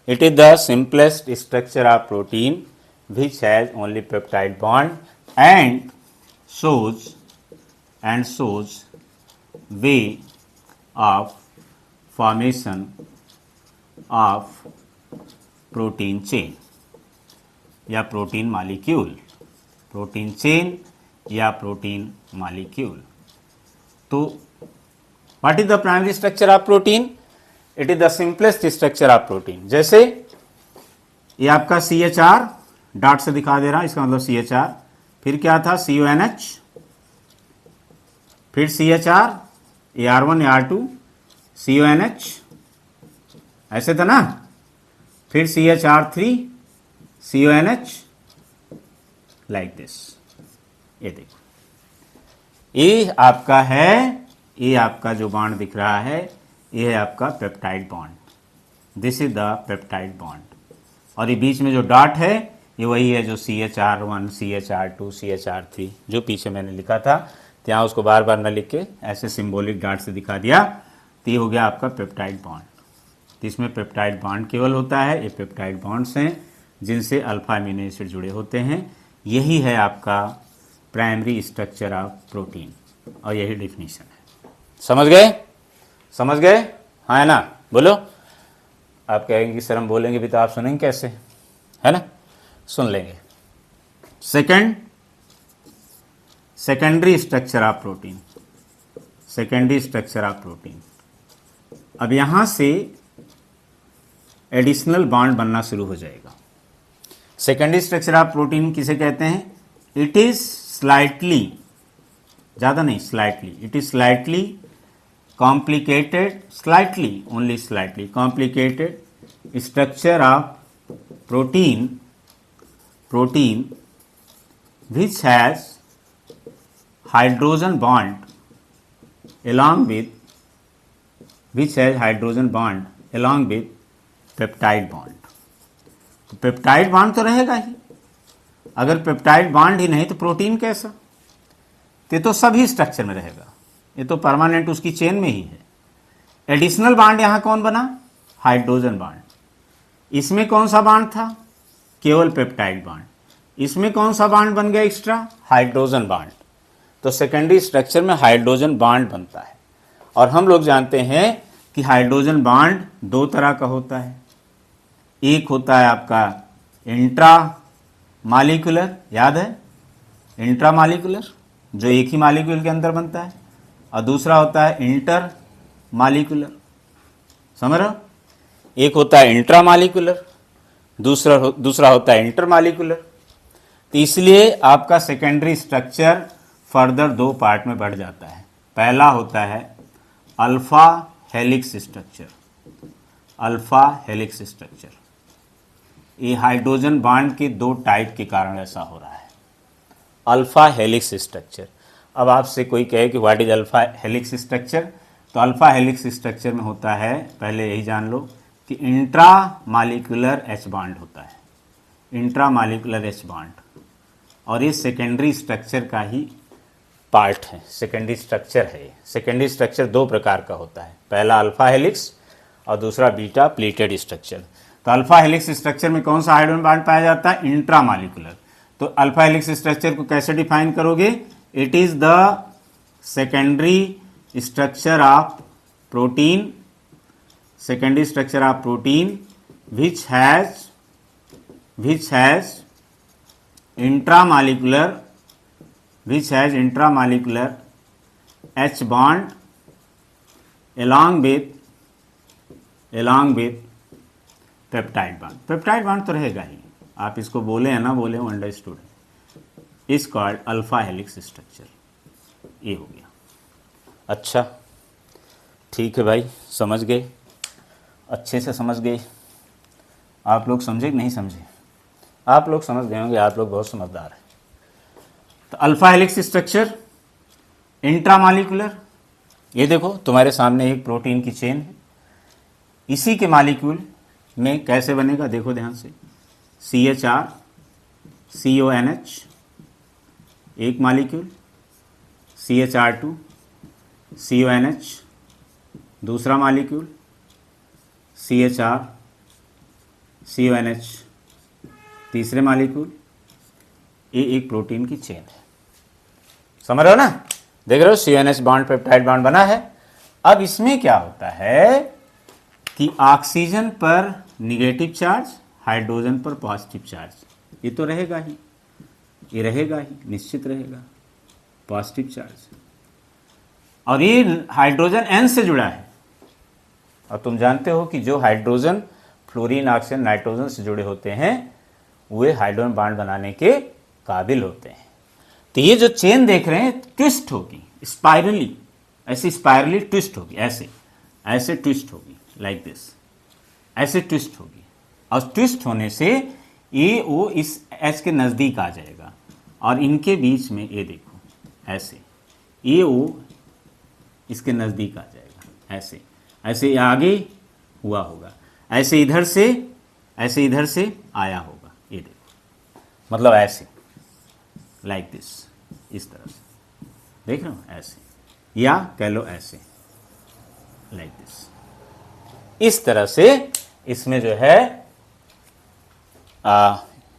it is the simplest structure of protein which has only peptide bond and shows way of formation of protein chain या protein molecule, protein chain या protein molecule. तो what is the primary structure of protein? It is the simplest structure of protein. जैसे ये आपका CHR dot से दिखा दे रहा है, इसका मतलब CHR, फिर क्या था CONH, फिर CHR, AR1 AR2 CONH, ऐसे था ना, फिर CHR3 CONH, लाइक दिस। ये देखो, ये आपका है, ये आपका जो बॉन्ड दिख रहा है ये है आपका peptide bond. This is the peptide bond. और ये बीच में जो डॉट है ये वही है जो CHR1 CHR2 CHR3 जो पीछे मैंने लिखा था। तो तो यहाँ उसको बार बार न लिख के ऐसे सिंबॉलिक डाट से दिखा दिया, तो ये हो गया आपका पेप्टाइड बॉन्ड। तो इसमें पेप्टाइड बॉन्ड केवल होता है, ये पेप्टाइड बॉन्ड्स हैं जिनसे अल्फा अमीनो एसिड जुड़े होते हैं। यही है आपका प्राइमरी स्ट्रक्चर ऑफ प्रोटीन, और यही डिफिनीशन है। समझ गए? समझ गए? हाँ है ना? बोलो। आप कहेंगे कि सर हम बोलेंगे भी तो आप सुनेंगे कैसे, है ना? सुन लेंगे। Secondary structure of protein, secondary structure of protein. अब यहां से एडिशनल बॉन्ड बनना शुरू हो जाएगा। सेकेंडरी स्ट्रक्चर ऑफ प्रोटीन किसे कहते हैं? इट इज स्लाइटली, ज़्यादा नहीं, slightly, it is slightly complicated, slightly, only slightly complicated structure of protein which has hydrogen bond along with peptide bond. तो पेप्टाइड बॉन्ड तो रहेगा ही, अगर पेप्टाइड बॉन्ड ही नहीं तो प्रोटीन कैसा? तो सभी स्ट्रक्चर में रहेगा, ये तो परमानेंट उसकी चेन में ही है। एडिशनल बॉन्ड यहां कौन बना? Hydrogen bond. इसमें कौन सा बॉन्ड था? केवल पेप्टाइड बॉन्ड। इसमें कौन सा बॉन्ड बन गया एक्स्ट्रा? Hydrogen bond. तो सेकेंडरी स्ट्रक्चर में हाइड्रोजन बॉन्ड बनता है, और हम लोग जानते हैं कि हाइड्रोजन बॉन्ड दो तरह का होता है। एक होता है आपका इंट्रा मालिकुलर, याद है? इंट्रा मालिकुलर जो एक ही मालिक्यूल के अंदर बनता है, और दूसरा होता है इंटर मालिकुलर। समझ रहे हो? एक होता है इंट्रा मालिकुलर, दूसरा होता है इंटर मालिकुलर। तो इसलिए आपका सेकेंडरी स्ट्रक्चर फर्दर दो पार्ट में बढ़ जाता है। पहला होता है alpha helix structure, alpha helix structure. ये हाइड्रोजन बॉन्ड के दो टाइप के कारण ऐसा हो रहा है, अल्फा हेलिक्स स्ट्रक्चर। अब आपसे कोई कहे कि what is alpha helix structure, तो अल्फा हेलिक्स स्ट्रक्चर में होता है, पहले यही जान लो कि इंट्रा मालिकुलर एच बॉन्ड होता है, इंट्रा मालिकुलर एच बॉन्ड, और ये सेकेंडरी स्ट्रक्चर का ही पार्ट है, सेकेंडरी स्ट्रक्चर है। सेकेंडरी स्ट्रक्चर दो प्रकार का होता है, पहला अल्फा हेलिक्स और दूसरा बीटा प्लीटेड स्ट्रक्चर। तो अल्फा हेलिक्स स्ट्रक्चर में कौन सा हाइड्रोजन बॉन्ड पाया जाता है? Intra molecular. तो अल्फा हेलिक्स स्ट्रक्चर को कैसे डिफाइन करोगे? It is the secondary structure of protein, secondary structure of protein which has intramolecular H bond along with peptide bond. Peptide bond तो रहेगा ही, आप इसको बोले या ना बोले हो, अंडरस्टूड है। Is called alpha helix structure. ये हो गया। अच्छा ठीक है भाई, समझ गए, अच्छे से समझ गए। आप लोग समझे कि नहीं समझे? आप लोग समझ गए होंगे, आप लोग बहुत समझदार हैं। तो अल्फा हेलिक्स स्ट्रक्चर, इंट्रामॉलिक्यूलर, ये देखो तुम्हारे सामने एक प्रोटीन की चेन है, इसी के मॉलिक्यूल में कैसे बनेगा देखो ध्यान से। CHR CONH एक मॉलिक्यूल, CHR2 CONH दूसरा मॉलिक्यूल, CHR CONH तीसरे मॉलिक्यूल। ये एक प्रोटीन की चेन है, समझ रहे हो ना? देख रहे हो CONH बॉन्ड पेप्टाइड बॉन्ड बना है। अब इसमें क्या होता है कि ऑक्सीजन पर निगेटिव चार्ज, हाइड्रोजन पर पॉजिटिव चार्ज, ये तो रहेगा ही, ये रहेगा ही, निश्चित रहेगा पॉजिटिव चार्ज। और ये हाइड्रोजन N से जुड़ा है, और तुम जानते हो कि जो हाइड्रोजन फ्लोरीन ऑक्सीजन नाइट्रोजन से जुड़े होते हैं वे हाइड्रोजन बॉन्ड बनाने के काबिल होते हैं। तो ये जो चेन देख रहे हैं ट्विस्ट होगी, स्पाइरली, ऐसे स्पाइरली ट्विस्ट होगी, ऐसे ऐसे ट्विस्ट होगी, लाइक दिस, ऐसे ट्विस्ट होगी। और ट्विस्ट होने से ये ओ इस एच के नज़दीक आ जाएगा, और इनके बीच में ये देखो ऐसे ये ओ इसके नज़दीक आ जाएगा, ऐसे ऐसे आगे हुआ होगा, ऐसे इधर से आया होगा, ये देखो, मतलब ऐसे लाइक दिस, इस तरह से देख रहे हो ऐसे, या कह लो ऐसे, लाइक दिस। इस तरह से इसमें जो है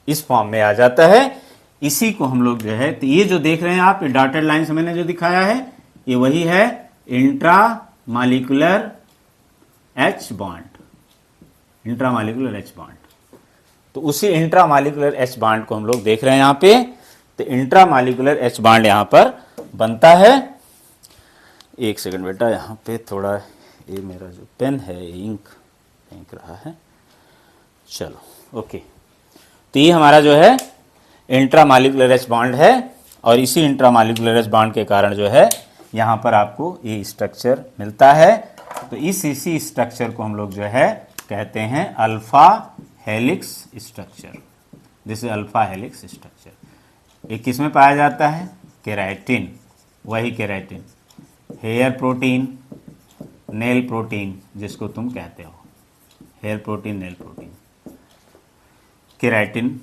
इस फॉर्म में आ जाता है। इसी को हम लोग जो है, तो ये जो देख रहे हैं आप, ये डॉटेड लाइन से मैंने जो दिखाया है, ये वही है intra molecular H bond, intra molecular H bond. तो उसी इंट्रा मालिकुलर एच बॉन्ड को हम लोग देख रहे हैं यहां पे। तो इंट्रा मालिकुलर एच बॉन्ड यहां पर बनता है। एक सेकंड बेटा, यहां पे थोड़ा ये मेरा जो पेन है इंक फेंक रहा है। चलो ओके, तो ये हमारा जो है इंट्रा मालिकुलर एच बॉन्ड है, और इसी इंट्रा मालिकुलर एच बॉन्ड के कारण जो है यहाँ पर आपको ये स्ट्रक्चर मिलता है। तो इसी स्ट्रक्चर को हम लोग जो है कहते हैं alpha helix structure. This is alpha helix structure. ये किस में पाया जाता है? केराटिन, वही keratin, hair protein, nail protein जिसको तुम कहते हो, hair protein, nail protein, keratin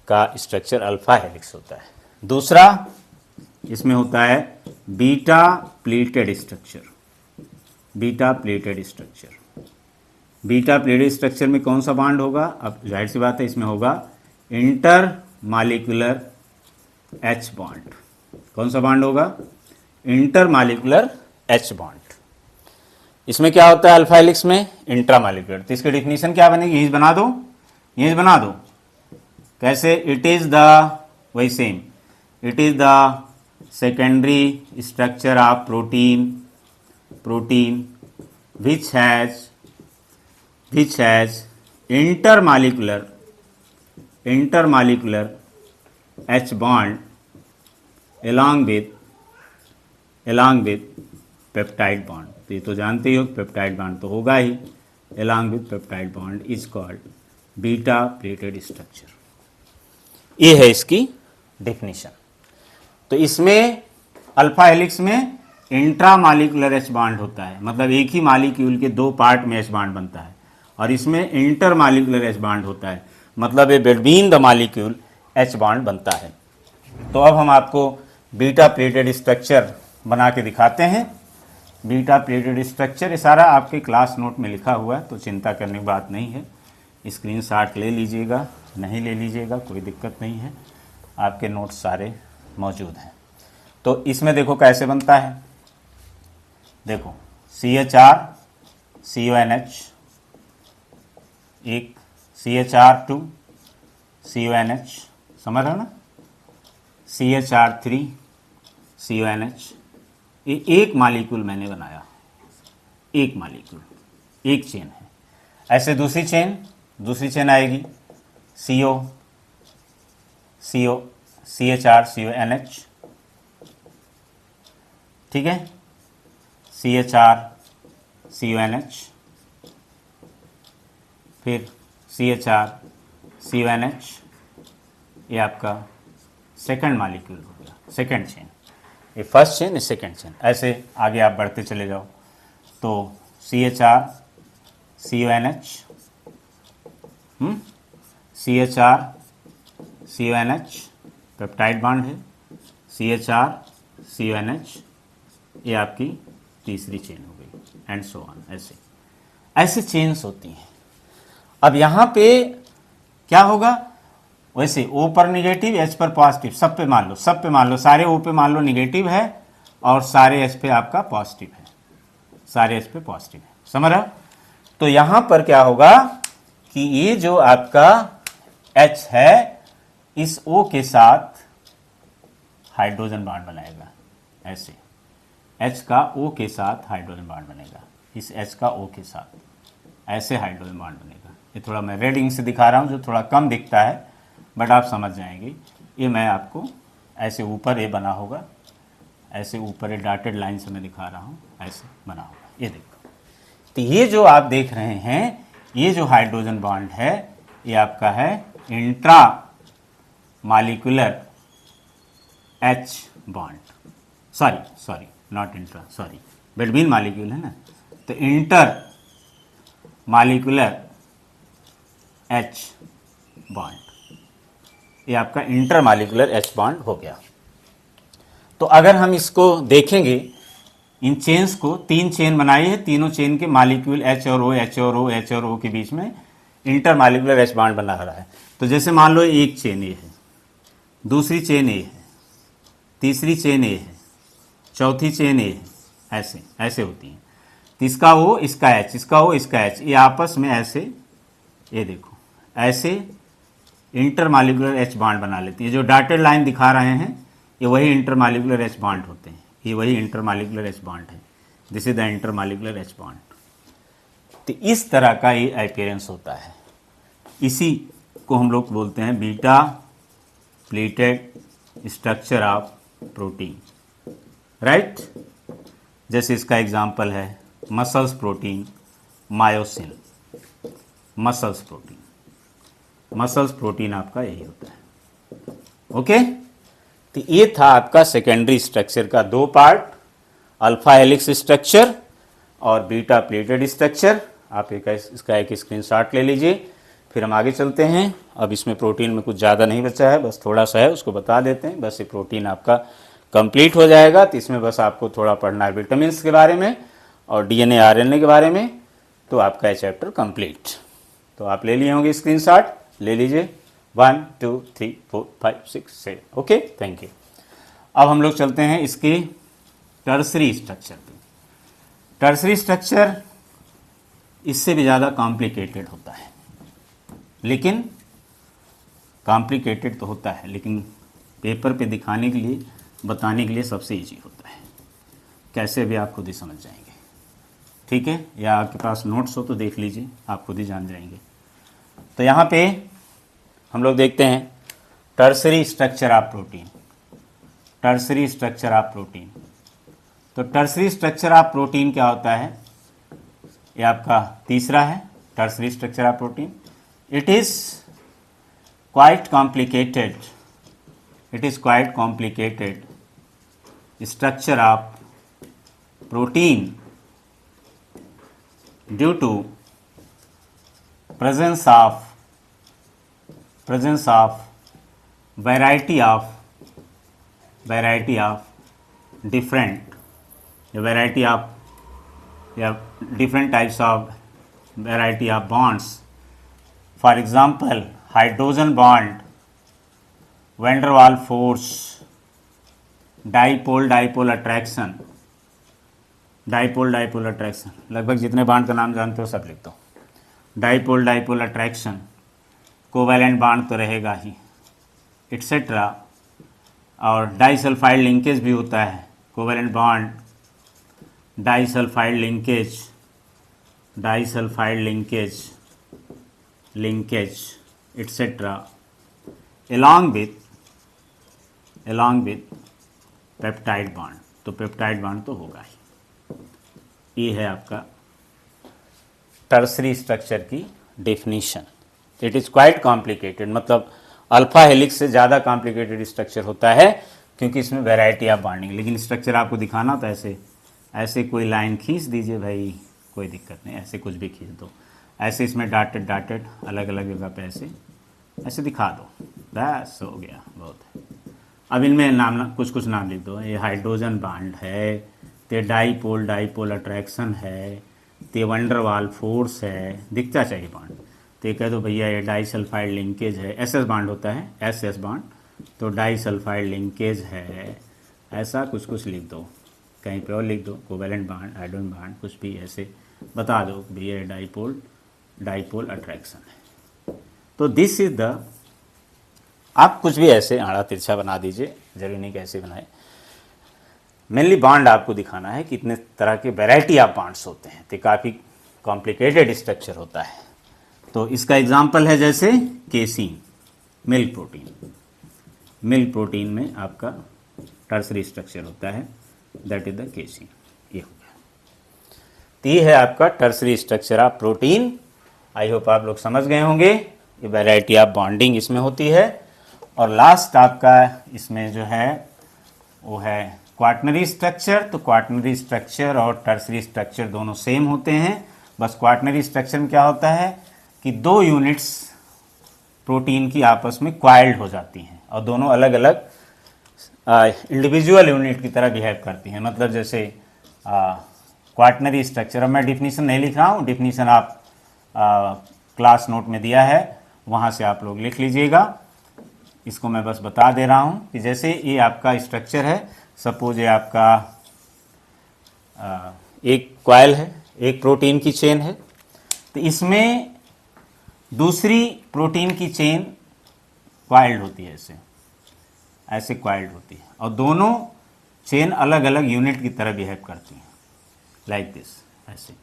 का स्ट्रक्चर अल्फा हेलिक्स होता है। दूसरा इसमें होता है beta pleated structure. Beta pleated structure, beta pleated structure में कौन सा बॉन्ड होगा? अब जाहिर सी बात है इसमें होगा इंटर मालिकुलर एच बॉन्ड। कौन सा बॉन्ड होगा? Inter molecular H bond. इसमें क्या होता है अल्फा हेलिक्स में? Intra molecular. तो इसकी डिफिनीशन क्या बनेगी? यही बना दो, यही बना दो। कैसे? इट इज द, वही same, it is the secondary structure of protein, protein which has intermolecular H bond along with peptide bond. तो ये तो जानते ही हो पेप्टाइड बॉन्ड तो होगा ही, along with peptide bond is called beta pleated structure. ये है इसकी डेफिनेशन। तो इसमें अल्फा हेलिक्स में इंट्रा मालिकुलर एच बॉन्ड होता है, मतलब एक ही मालिक्यूल के दो पार्ट में एच बॉन्ड बनता है, और इसमें इंटर मालिकुलर एच बॉन्ड होता है, मतलब ये between the molecule H bond बनता है। तो अब हम आपको बीटा प्लेटेड स्ट्रक्चर बना के दिखाते हैं। बीटा प्लेटेड स्ट्रक्चर ये सारा आपके क्लास नोट में लिखा हुआ है, तो चिंता करने की बात नहीं है। स्क्रीनशॉट ले लीजिएगा, नहीं ले लीजिएगा कोई दिक्कत नहीं है, आपके नोट्स सारे मौजूद हैं। तो इसमें देखो कैसे बनता है, देखो CHR CONH, एक CHR2 CONH, समझ रहे हो ना, CHR3 CONH। ये एक मालिक्यूल मैंने बनाया, एक मालिक्यूल, एक चेन है। ऐसे दूसरी चेन आएगी CHR CONH, ठीक है, CHR CONH, फिर CHR CONH, ये आपका सेकंड मालिक्यूल हो गया, सेकंड चेन। ये फर्स्ट चेन, ये सेकंड चेन, ऐसे आगे आप बढ़ते चले जाओ। तो CHR CONH, CHR CONH peptide bond है, CHR CONH, ये आपकी तीसरी चेन हो गई, एंड सो ऑन। ऐसे चेन्स होती हैं। अब यहाँ पे क्या होगा? वैसे O पर निगेटिव, H पर पॉजिटिव, सब पे मान लो, सारे O पे मान लो निगेटिव है और सारे H पे आपका पॉजिटिव है, सारे H पे पॉजिटिव है, समझ रहे हो? तो यहाँ पर क्या होगा कि ये जो आपका H है इस O के साथ हाइड्रोजन बॉन्ड बनाएगा, ऐसे H का O के साथ हाइड्रोजन बॉन्ड बनेगा, इस H का O के साथ ऐसे हाइड्रोजन बॉन्ड बनेगा। ये थोड़ा मैं रेड इंक से दिखा रहा हूँ जो थोड़ा कम दिखता है, बट आप समझ जाएंगे। ये मैं आपको ऐसे ऊपर ये बना होगा, ऐसे ऊपर ये डॉटेड लाइन से मैं दिखा रहा हूँ, ऐसे बना होगा, ये देखो। तो ये जो आप देख रहे हैं, ये जो हाइड्रोजन बॉन्ड है ये आपका है intra molecular H bond, sorry not intra, sorry between molecule है ना, तो इंटर मालिकुलर एच बॉन्ड, ये आपका इंटर मालिकुलर एच बॉन्ड हो गया। तो अगर हम इसको देखेंगे, इन चेन्स को 3 चेन बनाई है, तीनों चेन के मालिक्यूल H और O, H और O, H और O के बीच में इंटर मालिक्यूलर H बॉन्ड बना रहा है। तो जैसे मान लो एक चेन ये है, दूसरी चेन ए है, तीसरी चेन ए है, चौथी चेन ए है, ऐसे ऐसे होती है। तो इसका O, इसका H, इसका O, इसका H, ये आपस में ऐसे, ये देखो ऐसे इंटर मालिक्यूलर H बॉन्ड बना लेती है। जो डॉटेड लाइन दिखा रहे हैं ये वही इंटर मालिक्यूलर H बॉन्ड होते हैं, ये वही इंटर मालिक्यूलर H बॉन्ड है। This is the inter molecular H bond. तो इस तरह का ये अपीयरेंस होता है, इसी को हम लोग बोलते हैं beta pleated structure of protein, right. जैसे इसका एग्जांपल है muscles protein, myosin, muscles protein, muscles protein आपका यही होता है। ओके, तो ये था आपका सेकेंडरी स्ट्रक्चर का 2 पार्ट, अल्फा हेलिक्स स्ट्रक्चर और बीटा प्लेटेड स्ट्रक्चर। आप इसका एक स्क्रीनशॉट ले लीजिए, फिर हम आगे चलते हैं। अब इसमें प्रोटीन में कुछ ज़्यादा नहीं बचा है, बस थोड़ा सा है, उसको बता देते हैं, बस ये प्रोटीन आपका कंप्लीट हो जाएगा। तो इसमें बस आपको थोड़ा पढ़ना है विटामिन के बारे में और डीएनए आरएनए के बारे में, तो आपका ये चैप्टर कंप्लीट। तो आप ले लिए होंगे स्क्रीनशॉट, ले लीजिए। 1 2 3 4 5 6 7। Okay, thank you. अब हम लोग चलते हैं इसके टर्सरी स्ट्रक्चर पे। टर्सरी स्ट्रक्चर इससे भी ज़्यादा कॉम्प्लिकेटेड होता है, लेकिन कॉम्प्लिकेटेड तो होता है, लेकिन पेपर पे दिखाने के लिए, बताने के लिए सबसे ईजी होता है। कैसे भी आप खुद ही समझ जाएंगे, ठीक है, या आपके पास नोट्स हो तो देख लीजिए, आप खुद ही जान जाएंगे। तो यहाँ पे हम लोग देखते हैं tertiary structure of protein, tertiary structure of protein. तो टर्सरी स्ट्रक्चर ऑफ प्रोटीन क्या होता है, ये आपका तीसरा है, tertiary structure of protein. It is quite complicated, it is quite complicated structure of protein due to presence of variety of different different types of variety of bonds. For example, hydrogen bond, van der Waals force, dipole dipole attraction, dipole dipole attraction, लगभग जितने bond का नाम जानते हो सब लिख दो। Dipole dipole attraction, covalent bond तो रहेगा ही, एट्सेट्रा। और डाइसल्फाइड लिंकेज भी होता है, covalent bond, disulphide linkage, disulphide linkage, linkage etcetera, along with peptide bond. तो पेप्टाइड बॉन्ड तो होगा ही। ये है आपका टर्सरी स्ट्रक्चर की definition. It is quite complicated, मतलब अल्फा हेलिक्स से ज़्यादा कॉम्प्लिकेटेड स्ट्रक्चर होता है, क्योंकि इसमें वैरायटी ऑफ बॉन्डिंग। लेकिन स्ट्रक्चर आपको दिखाना तो ऐसे ऐसे कोई लाइन खींच दीजिए भाई, कोई दिक्कत नहीं, ऐसे कुछ भी खींच दो, ऐसे इसमें डाटेड डाटेड अलग अलग जगह पे ऐसे दिखा दो, बस हो गया, बहुत है। अब इनमें नाम कुछ नाम लिख दो। ये हाइड्रोजन बॉन्ड है, ते डाइपोल डाइपोल अट्रैक्शन है, ते वैन डर वाल फोर्स है, दिखता चाहिए बॉन्ड। तो कह दो भैया ये डाइसल्फाइड लिंकेज है, एस बॉन्ड होता है, एस बॉन्ड, तो डाइसल्फाइड लिंकेज है, ऐसा कुछ लिख दो। कहीं पे और लिख दो, कोवैलेंट बॉन्ड, हाइड्रोजन बॉन्ड, कुछ भी ऐसे बता दो भैया डाइपोल डाइपोल अट्रैक्शन है। तो दिस इज द, आप कुछ भी ऐसे आड़ा तिरछा बना दीजिए, जरूरी नहीं कि ऐसे बनाए। मेनली बॉन्ड आपको दिखाना है कि इतने तरह के वैरायटी ऑफ बॉन्ड्स होते हैं, तो काफ़ी कॉम्प्लिकेटेड स्ट्रक्चर होता है। तो इसका एग्जांपल है जैसे casein, milk protein. Milk protein में आपका टर्सरी स्ट्रक्चर होता है, दैट इज द केसीन। ये हो गया, तो ये है आपका tertiary structure of protein. I hope आप लोग समझ गए होंगे। ये वैरायटी ऑफ बॉन्डिंग इसमें होती है। और लास्ट आपका इसमें जो है वो है क्वाटनरी स्ट्रक्चर। तो क्वाटनरी स्ट्रक्चर और टर्सरी स्ट्रक्चर दोनों सेम होते हैं, बस क्वाटनरी स्ट्रक्चर में क्या होता है कि 2 यूनिट्स प्रोटीन की आपस में क्वाइल्ड हो जाती हैं और दोनों अलग अलग इंडिविजुअल यूनिट की तरह बिहेव करती हैं। मतलब जैसे क्वाटनरी स्ट्रक्चर, अब मैं डिफिनीशन नहीं लिख रहा हूँ, डिफिनीशन आप क्लास नोट में दिया है, वहाँ से आप लोग लिख लीजिएगा। इसको मैं बस बता दे रहा हूँ कि जैसे ये आपका स्ट्रक्चर है, सपोज ये आपका एक कॉइल है, एक प्रोटीन की चेन है, तो इसमें दूसरी प्रोटीन की चेन कॉइल्ड होती है, ऐसे कॉइल्ड होती है, और दोनों चेन अलग अलग यूनिट की तरह बिहेव करती हैं, लाइक दिस, ऐसे।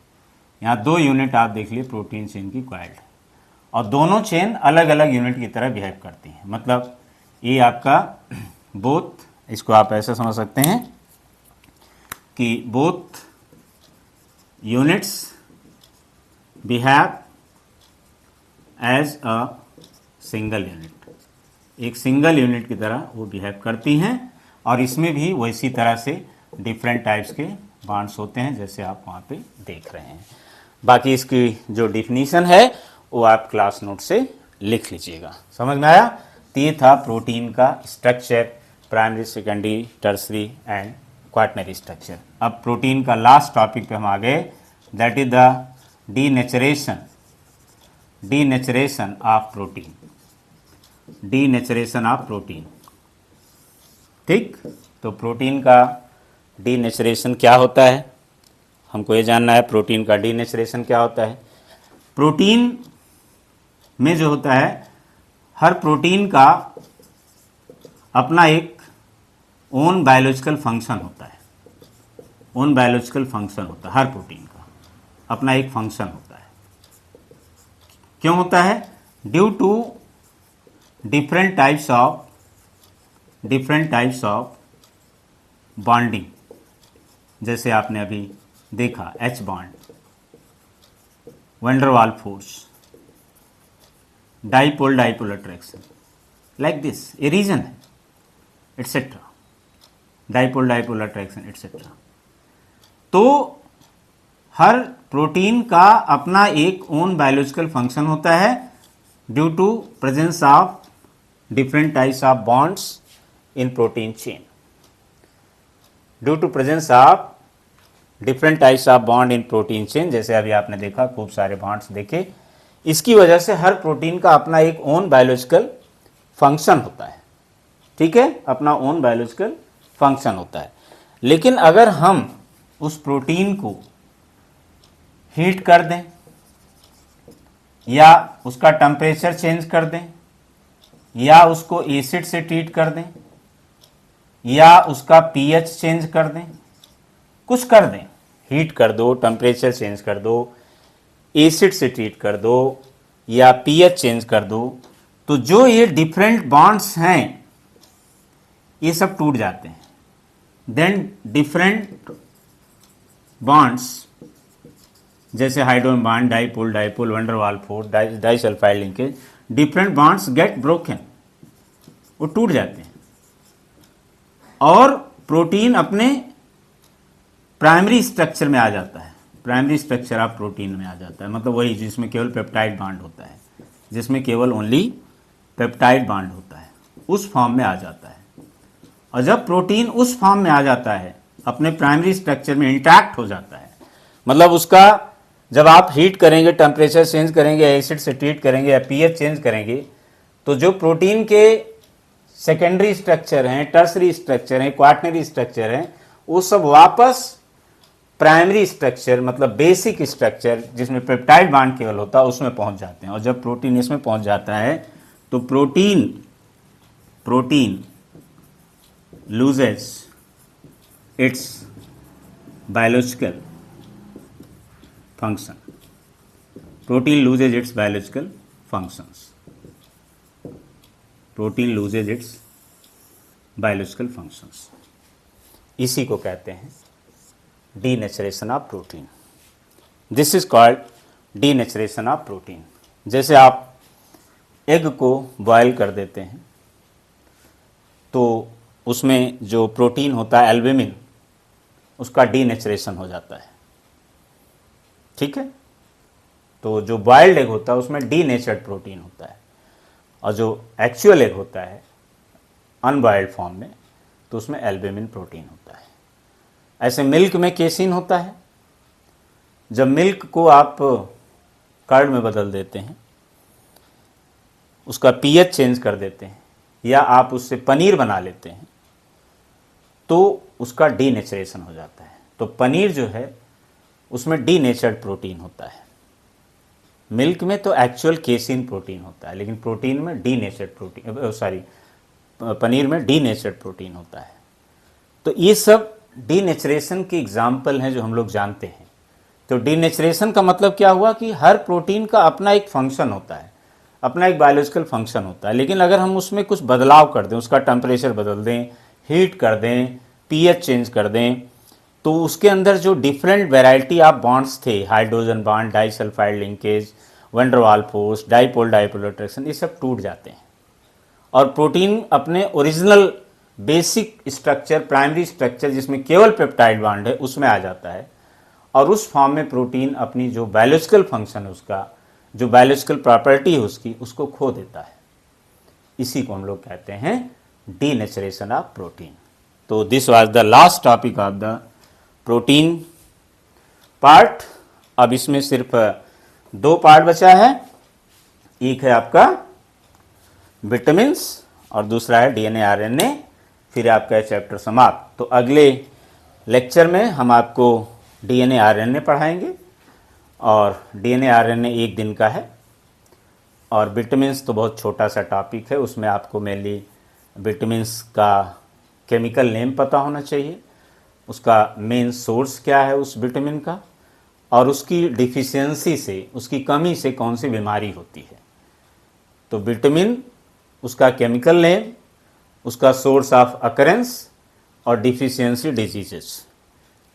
यहाँ 2 यूनिट आप देख लिए प्रोटीन चेन की कॉइल्ड, और दोनों चेन अलग अलग यूनिट की तरह बिहेव करती हैं। मतलब ये आपका बोथ, इसको आप ऐसे समझ सकते हैं कि both units behave as a single unit, एक सिंगल यूनिट की तरह वो बिहेव करती हैं, और इसमें भी वैसी तरह से डिफरेंट टाइप्स के बॉन्ड्स होते हैं जैसे आप वहाँ पे देख रहे हैं। बाकी इसकी जो डिफिनीशन है वो आप क्लास नोट से लिख लीजिएगा। समझ में आया? तो ये था प्रोटीन का structure, primary, secondary, tertiary and quaternary structure. अब प्रोटीन का लास्ट टॉपिक पे हम आ गए, that is the denaturation of protein, denaturation of protein. ठीक, तो प्रोटीन का डीनेचरेशन क्या होता है, हमको ये जानना है। प्रोटीन का डीनेचरेशन क्या होता है? प्रोटीन में जो होता है, हर प्रोटीन का अपना एक ओन बायोलॉजिकल फंक्शन होता है, ओन बायोलॉजिकल फंक्शन होता है, हर प्रोटीन का अपना एक फंक्शन होता है। क्यों होता है? Due to different types of bonding, जैसे आपने अभी देखा H bond, van der Waals force, dipole attraction, like this, ये रीजन है, एटसेट्रा, डाइपोल अट्रैक्शन एटसेट्रा। तो हर प्रोटीन का अपना एक ओन बायोलॉजिकल फंक्शन होता है due to presence of different types of bonds in protein chain, due to presence of different types of bond in protein chain. जैसे अभी आपने देखा, खूब सारे बॉन्ड्स देखे, इसकी वजह से हर प्रोटीन का अपना एक ओन बायोलॉजिकल फंक्शन होता है। ठीक है, अपना ओन बायोलॉजिकल फंक्शन होता है। लेकिन अगर हम उस प्रोटीन को हीट कर दें, या उसका टेम्परेचर चेंज कर दें, या उसको एसिड से ट्रीट कर दें, या उसका पीएच चेंज कर दें, कुछ कर दें, हीट कर दो, टेम्परेचर चेंज कर दो, एसिड से ट्रीट कर दो, या पीएच चेंज कर दो, तो जो ये डिफरेंट बॉन्ड्स हैं ये सब टूट जाते हैं। देन डिफरेंट बॉन्ड्स, जैसे hydrogen bond, dipole, van der Waals force, disulphide linkage, different bonds get broken, वो टूट जाते हैं, और प्रोटीन अपने प्राइमरी स्ट्रक्चर में आ जाता है, प्राइमरी स्ट्रक्चर ऑफ प्रोटीन में आ जाता है। मतलब वही जिसमें केवल पेप्टाइड बॉन्ड होता है, जिसमें केवल ओनली पेप्टाइड बॉन्ड होता है, उस फॉर्म में आ जाता है। और जब प्रोटीन उस फॉर्म में आ जाता है, अपने प्राइमरी स्ट्रक्चर में इंटैक्ट हो जाता है, मतलब उसका जब आप हीट करेंगे, टेम्परेचर चेंज करेंगे, एसिड से ट्रीट करेंगे, या पीएच चेंज करेंगे, तो जो प्रोटीन के सेकेंडरी स्ट्रक्चर हैं, टर्सरी स्ट्रक्चर हैं, क्वाटनरी स्ट्रक्चर हैं, वो सब वापस प्राइमरी स्ट्रक्चर, मतलब बेसिक स्ट्रक्चर जिसमें पेप्टाइड बॉन्ड केवल होता है, उसमें पहुंच जाते हैं। और जब प्रोटीन इसमें पहुंच जाता है तो protein loses it's biological function, protein loses it's biological functions, protein loses it's biological functions. इसी को कहते हैं denaturation of protein. This is called denaturation of protein. जैसे आप एग को बॉयल कर देते हैं तो उसमें जो प्रोटीन होता है एल्ब्यूमिन, उसका डीनेचरेशन हो जाता है। ठीक है, तो जो बॉयल्ड एग होता है उसमें डीनेचर्ड प्रोटीन होता है, और जो एक्चुअल एग होता है अनबॉयल्ड फॉर्म में, तो उसमें एल्ब्यूमिन प्रोटीन होता है। ऐसे मिल्क में केसिन होता है। जब मिल्क को आप कर्ड में बदल देते हैं, उसका पीएच चेंज कर देते हैं, या आप उससे पनीर बना लेते हैं, तो उसका डीनेचरेशन हो जाता है। तो पनीर जो है उसमें डीनेचर्ड प्रोटीन होता है। मिल्क में तो एक्चुअल केसिन प्रोटीन होता है, लेकिन प्रोटीन में डीनेचर्ड प्रोटीन, पनीर में डीनेचर्ड प्रोटीन होता है। तो ये सब डीनेचरेशन के एग्जाम्पल हैं जो हम लोग जानते हैं। तो डीनेचरेशन का मतलब क्या हुआ कि हर प्रोटीन का अपना एक फंक्शन होता है, अपना एक बायोलॉजिकल फंक्शन होता है, लेकिन अगर हम उसमें कुछ बदलाव कर दें, उसका टेम्परेचर बदल दें, हीट कर दें, पीएच चेंज कर दें, तो उसके अंदर जो डिफरेंट वैरायटी ऑफ बॉन्ड्स थे, hydrogen bond, disulphide linkage, van der Waals force, dipole dipole attraction, ये सब टूट जाते हैं और प्रोटीन अपने original basic structure, primary structure जिसमें केवल पेप्टाइड बॉन्ड है, उसमें आ जाता है। और उस फॉर्म में प्रोटीन अपनी जो बायोलॉजिकल फंक्शन है उसका, जो बायोलॉजिकल प्रॉपर्टी है उसकी, उसको खो देता है। इसी को हम लोग कहते हैं डीनेचरेशन ऑफ प्रोटीन। तो this was the last topic of the protein part. अब इसमें सिर्फ 2 पार्ट बचा है। एक है आपका विटामिन्स और दूसरा है डीएनए आरएनए, फिर आपका चैप्टर समाप्त। तो अगले लेक्चर में हम आपको डीएनए आरएनए पढ़ाएंगे और डीएनए आरएनए 1 दिन का है। और विटामिन्स तो बहुत छोटा सा टॉपिक है, उसमें आपको मेनली विटामिन्स का केमिकल नेम पता होना चाहिए, उसका मेन सोर्स क्या है उस विटामिन का, और उसकी डिफिशियंसी से, उसकी कमी से कौन सी बीमारी होती है। तो विटामिन, उसका केमिकल नेम, उसका सोर्स ऑफ अकरेंस और डिफिशियंसी डिजीजेस,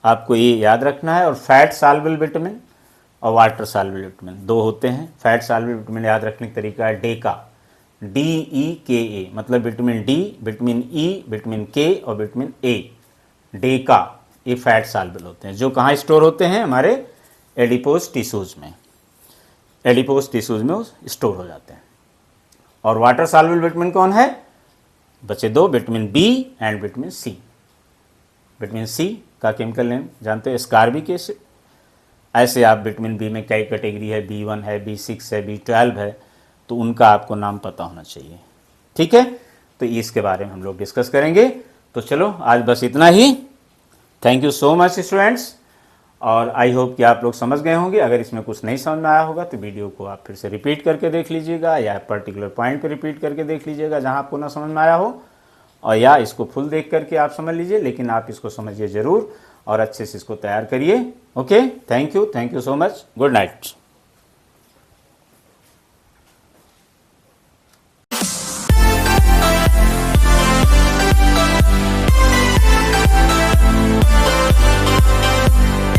आपको ये याद रखना है। और फैट सॉल्युबल विटामिन और वाटर सॉल्युबल विटामिन 2 होते हैं। फैट सॉल्युबल विटामिन याद रखने का तरीका है डेका, DEKA, मतलब vitamin D, vitamin E, vitamin के और विटामिन ए, डेका, ये फैट सॉल्युबल होते हैं, जो कहाँ स्टोर होते हैं, हमारे एडिपोज टिश्यूज में, एडिपोज टिश्यूज में स्टोर हो जाते हैं। और वाटर सॉल्युबल विटामिन कौन है, बचे 2, vitamin B and vitamin C. Vitamin C का केमिकल नेम जानते हैं, स्कारबिक एसिड। ऐसे आप विटामिन बी में कई कैटेगरी है, B1 है, B6 है, B12 है, तो उनका आपको नाम पता होना चाहिए। ठीक है, तो इसके बारे में हम लोग डिस्कस करेंगे। तो चलो आज बस इतना ही। Thank you so much students, और आई होप कि आप लोग समझ गए होंगे। अगर इसमें कुछ नहीं समझ में आया होगा तो वीडियो को आप फिर से रिपीट करके देख लीजिएगा, या पर्टिकुलर पॉइंट पे रिपीट करके देख लीजिएगा जहां आपको ना समझ में आया हो, और या इसको फुल देख करके आप समझ लीजिए, लेकिन आप इसको समझिए ज़रूर और अच्छे से इसको तैयार करिए। Okay, thank you so much, good night.